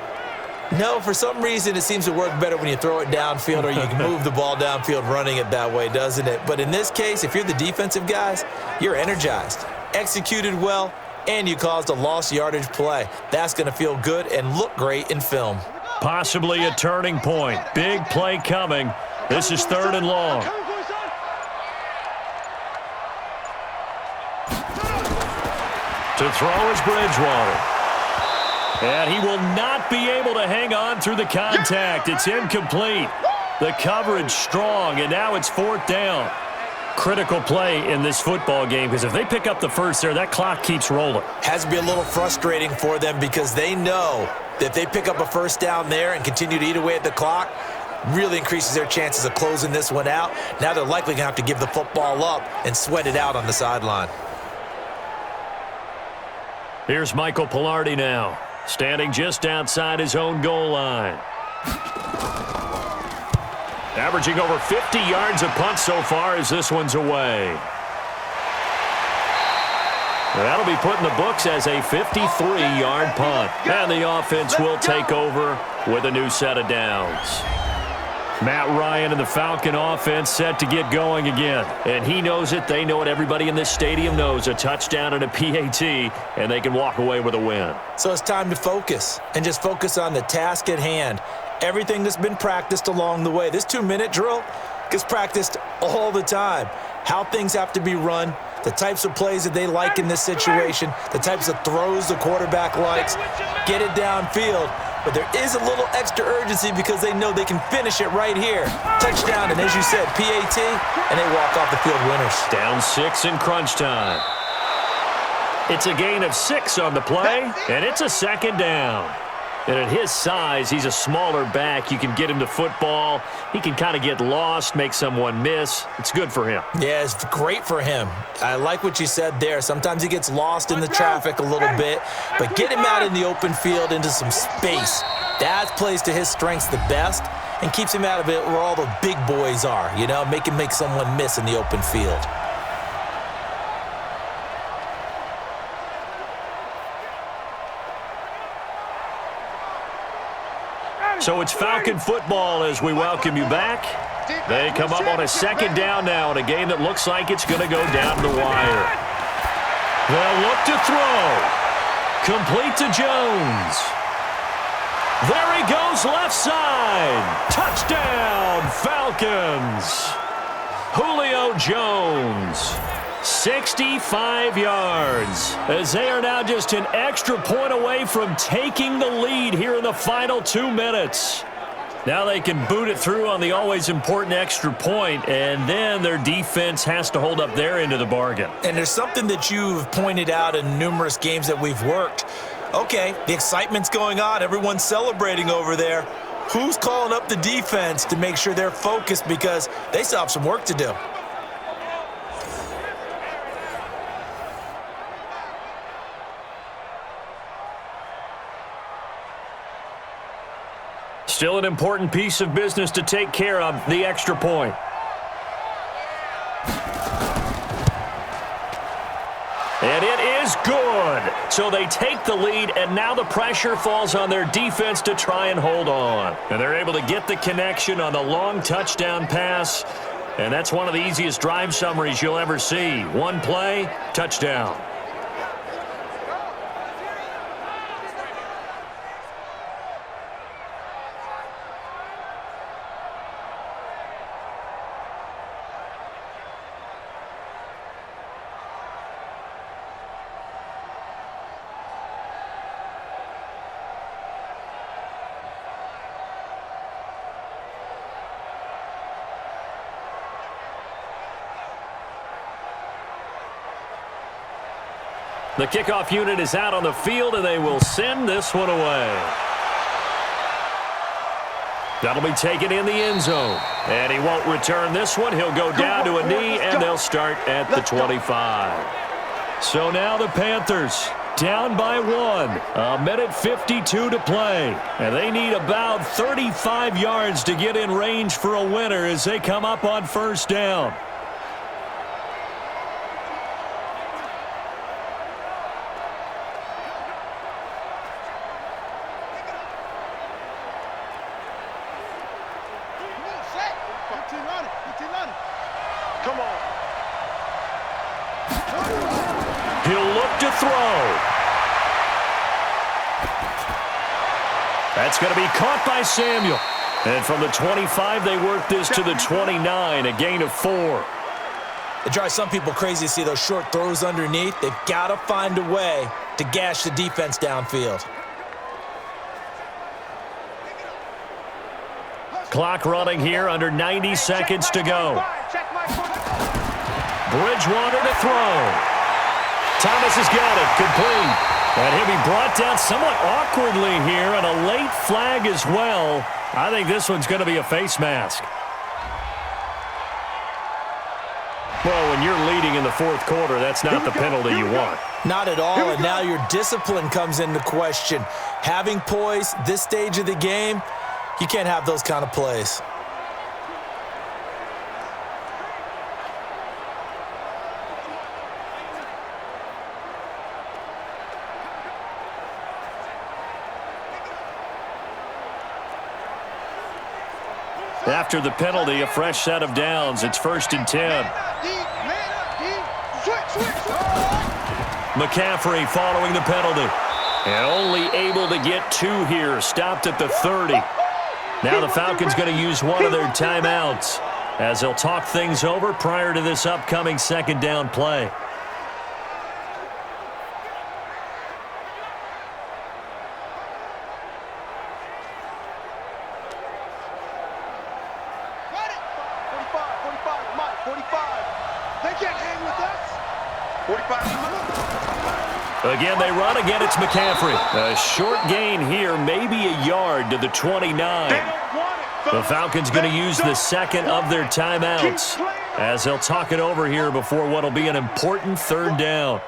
No, for some reason, it seems to work better when you throw it downfield or you can move the ball downfield running it that way, doesn't it? But in this case, if you're the defensive guys, you're energized, executed well, and you caused a lost yardage play. That's going to feel good and look great in film. Possibly a turning point. Big play coming. This is 3rd and long. To throw is Bridgewater. And he will not be able to hang on through the contact. It's incomplete. The coverage strong, and now it's 4th down. Critical play in this football game, because if they pick up the first there, that clock keeps rolling. Has to be a little frustrating for them because they know that if they pick up a first down there and continue to eat away at the clock, really increases their chances of closing this one out. Now they're likely going to have to give the football up and sweat it out on the sideline. Here's Michael Pilardi now, standing just outside his own goal line. Averaging over 50 yards a punt so far as this one's away. That'll be put in the books as a 53-yard punt. And the offense will take over with a new set of downs. Matt Ryan and the Falcon offense set to get going again. And he knows it. They know it. Everybody in this stadium knows a touchdown and a PAT, and they can walk away with a win. So it's time to focus and just focus on the task at hand. Everything that's been practiced along the way. This 2-minute drill gets practiced all the time. How things have to be run, the types of plays that they like in this situation, the types of throws the quarterback likes, get it downfield. But there is a little extra urgency because they know they can finish it right here. Touchdown, and as you said, PAT, and they walk off the field winners. Down 6 in crunch time. It's a gain of 6 on the play, and it's a 2nd down. And at his size, he's a smaller back. You can get him to football. He can kind of get lost, make someone miss. It's good for him. Yeah, it's great for him. I like what you said there. Sometimes he gets lost in the traffic a little bit, but get him out in the open field into some space. That plays to his strengths the best and keeps him out of it where all the big boys are, you know, make him make someone miss in the open field. So it's Falcon football as we welcome you back. They come up on a 2nd down now in a game that looks like it's going to go down the wire. They'll look to throw. Complete to Jones. There he goes left side. Touchdown, Falcons. Julio Jones. 65 yards as they are now just an extra point away from taking the lead here in the final 2 minutes. Now they can boot it through on the always important extra point, and then their defense has to hold up their end of the bargain. And there's something that you've pointed out in numerous games that we've worked. Okay, the excitement's going on. Everyone's celebrating over there. Who's calling up the defense to make sure they're focused because they still have some work to do? Still an important piece of business to take care of, the extra point. And it is good. So they take the lead, and now the pressure falls on their defense to try and hold on. And they're able to get the connection on the long touchdown pass. And that's one of the easiest drive summaries you'll ever see. One play, touchdown. The kickoff unit is out on the field, and they will send this one away. That'll be taken in the end zone. And he won't return this one. He'll go down to a knee, and they'll start at the 25. So now the Panthers down by 1. 1:52 to play. And they need about 35 yards to get in range for a winner as they come up on first down. Come on. He'll look to throw. That's going to be caught by Samuel. And from the 25, they work this to the 29, a gain of 4. It drives some people crazy to see those short throws underneath. They've got to find a way to gash the defense downfield. Clock running here, under 90 seconds to go. Bridgewater to throw. Thomas has got it, complete. And he'll be brought down somewhat awkwardly here, and a late flag as well. I think this one's going to be a face mask. Well, when you're leading in the fourth quarter, that's not the penalty you want. Not at all, and now your discipline comes into question. Having poise this stage of the game, you can't have those kind of plays. After the penalty, a fresh set of downs. It's 1st and 10. McCaffrey following the penalty. And only able to get 2 here. Stopped at the 30. Now the Falcons going to use one of their timeouts as they'll talk things over prior to this upcoming second down play. Again, they run. Again, it's McCaffrey. A short gain here, maybe a yard to the 29. The Falcons going to use the second of their timeouts as they'll talk it over here before what will be an important third down.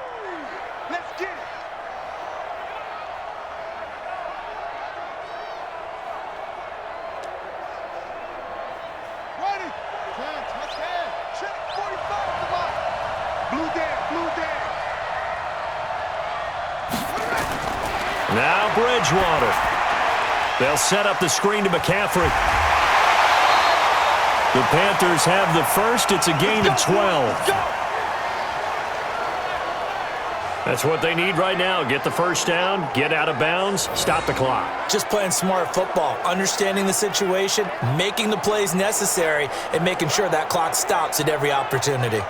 Now Bridgewater. They'll set up the screen to McCaffrey. The Panthers have the first. It's a gain of 12. That's what they need right now. Get the first down, get out of bounds, stop the clock. Just playing smart football, understanding the situation, making the plays necessary, and making sure that clock stops at every opportunity.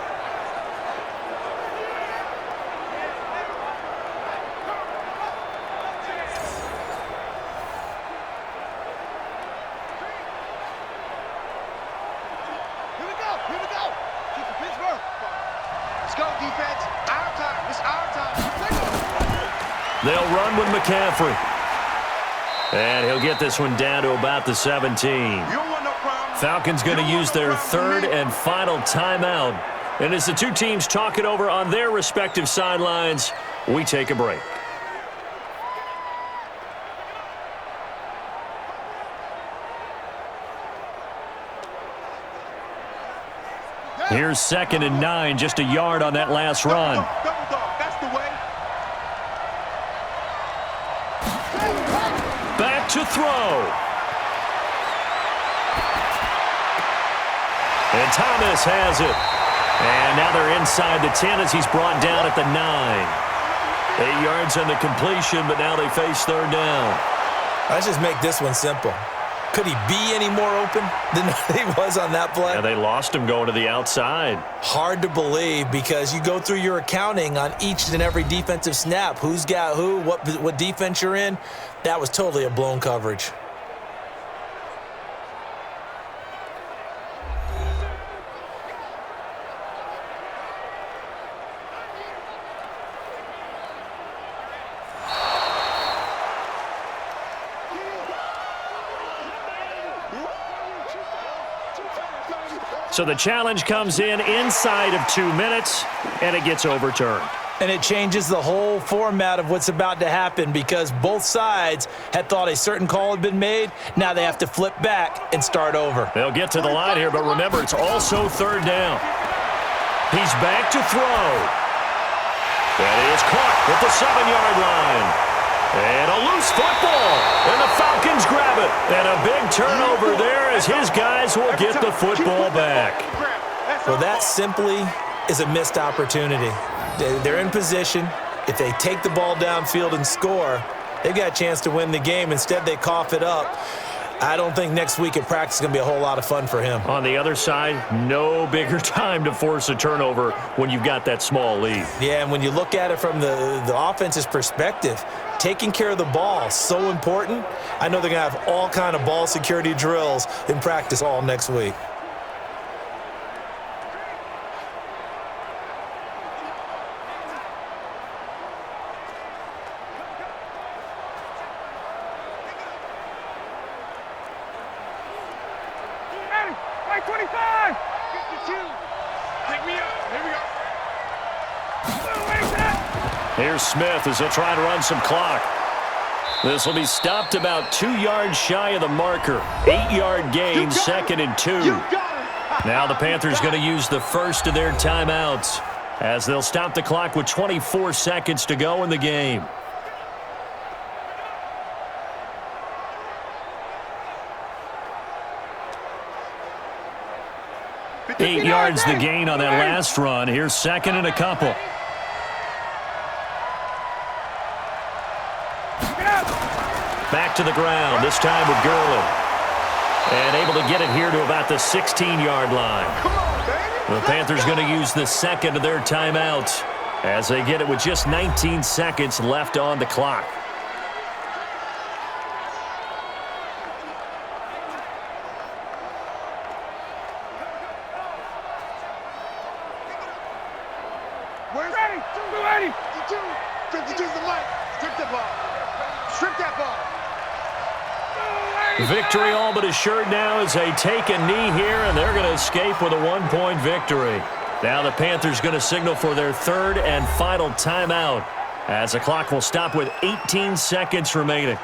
They'll run with McCaffrey. And he'll get this one down to about the 17. Falcons going to use their third and final timeout. And as the two teams talk it over on their respective sidelines, we take a break. Here's 2nd and 9, just a yard on that last run. Back to throw. And Thomas has it. And now they're inside the 10 as he's brought down at the 9. 8 yards on the completion, but now they face third down. Let's just make this one simple. Could he be any more open than he was on that play? Yeah, they lost him going to the outside. Hard to believe because you go through your accounting on each and every defensive snap. Who's got who, what defense you're in. That was totally a blown coverage. So the challenge comes in inside of 2 minutes, and it gets overturned. And it changes the whole format of what's about to happen because both sides had thought a certain call had been made. Now they have to flip back and start over. They'll get to the line here, but remember, it's also third down. He's back to throw. That is caught at the 7-yard line. And a loose football. And the Falcons grab it. And a big turnover there as his guys will get the football back. Well, that simply is a missed opportunity. They're in position. If they take the ball downfield and score, they've got a chance to win the game. Instead, they cough it up. I don't think next week at practice is going to be a whole lot of fun for him. On the other side, no bigger time to force a turnover when you've got that small lead. Yeah, and when you look at it from the offense's perspective, taking care of the ball is so important. I know they're going to have all kind of ball security drills in practice all next week. Here's Smith as he'll try to run some clock. This will be stopped about 2 yards shy of the marker. 8-yard gain, 2nd and 2. Now the Panthers going to use the first of their timeouts as they'll stop the clock with 24 seconds to go in the game. 8 yards the gain on that last run. Here's 2nd and a couple. Back to the ground, this time with Gurley. And able to get it here to about the 16-yard line. The Panthers going to use the second of their timeouts as they get it with just 19 seconds left on the clock. Ready, 52's the mic. Strip the ball. Strip that ball. Victory all but assured now as they take a knee here, and they're going to escape with a 1-point victory. Now the Panthers going to signal for their third and final timeout as the clock will stop with 18 seconds remaining.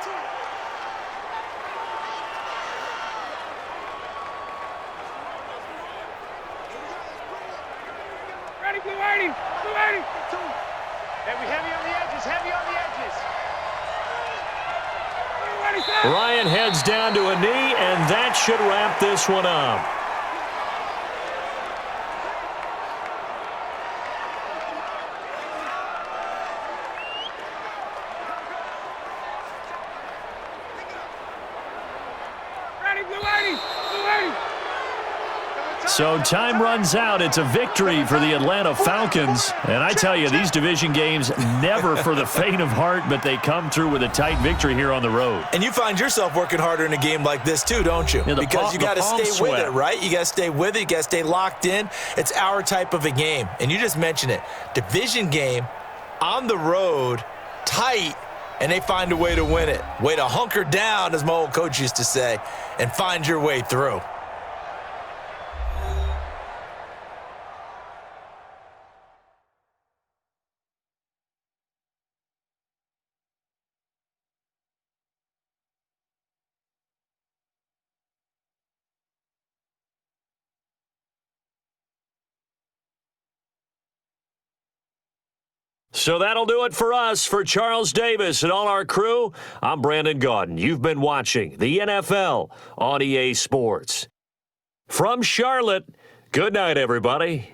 Ready, blue 80. Blue 80. Heavy on the edges. Heavy on the edges. Ryan heads down to a knee, and that should wrap this one up. Ready, blue 80. Blue 80. So time runs out. It's a victory for the Atlanta Falcons. And I tell you, these division games never for the faint of heart, but they come through with a tight victory here on the road. And you find yourself working harder in a game like this too, don't you? Yeah, because you got to stay with it, right? You got to stay with it. You got to stay locked in. It's our type of a game. And you just mentioned it. Division game, on the road, tight, and they find a way to win it. Way to hunker down, as my old coach used to say, and find your way through. So that'll do it for us. For Charles Davis and all our crew, I'm Brandon Gaudin. You've been watching the NFL on EA Sports. From Charlotte, good night, everybody.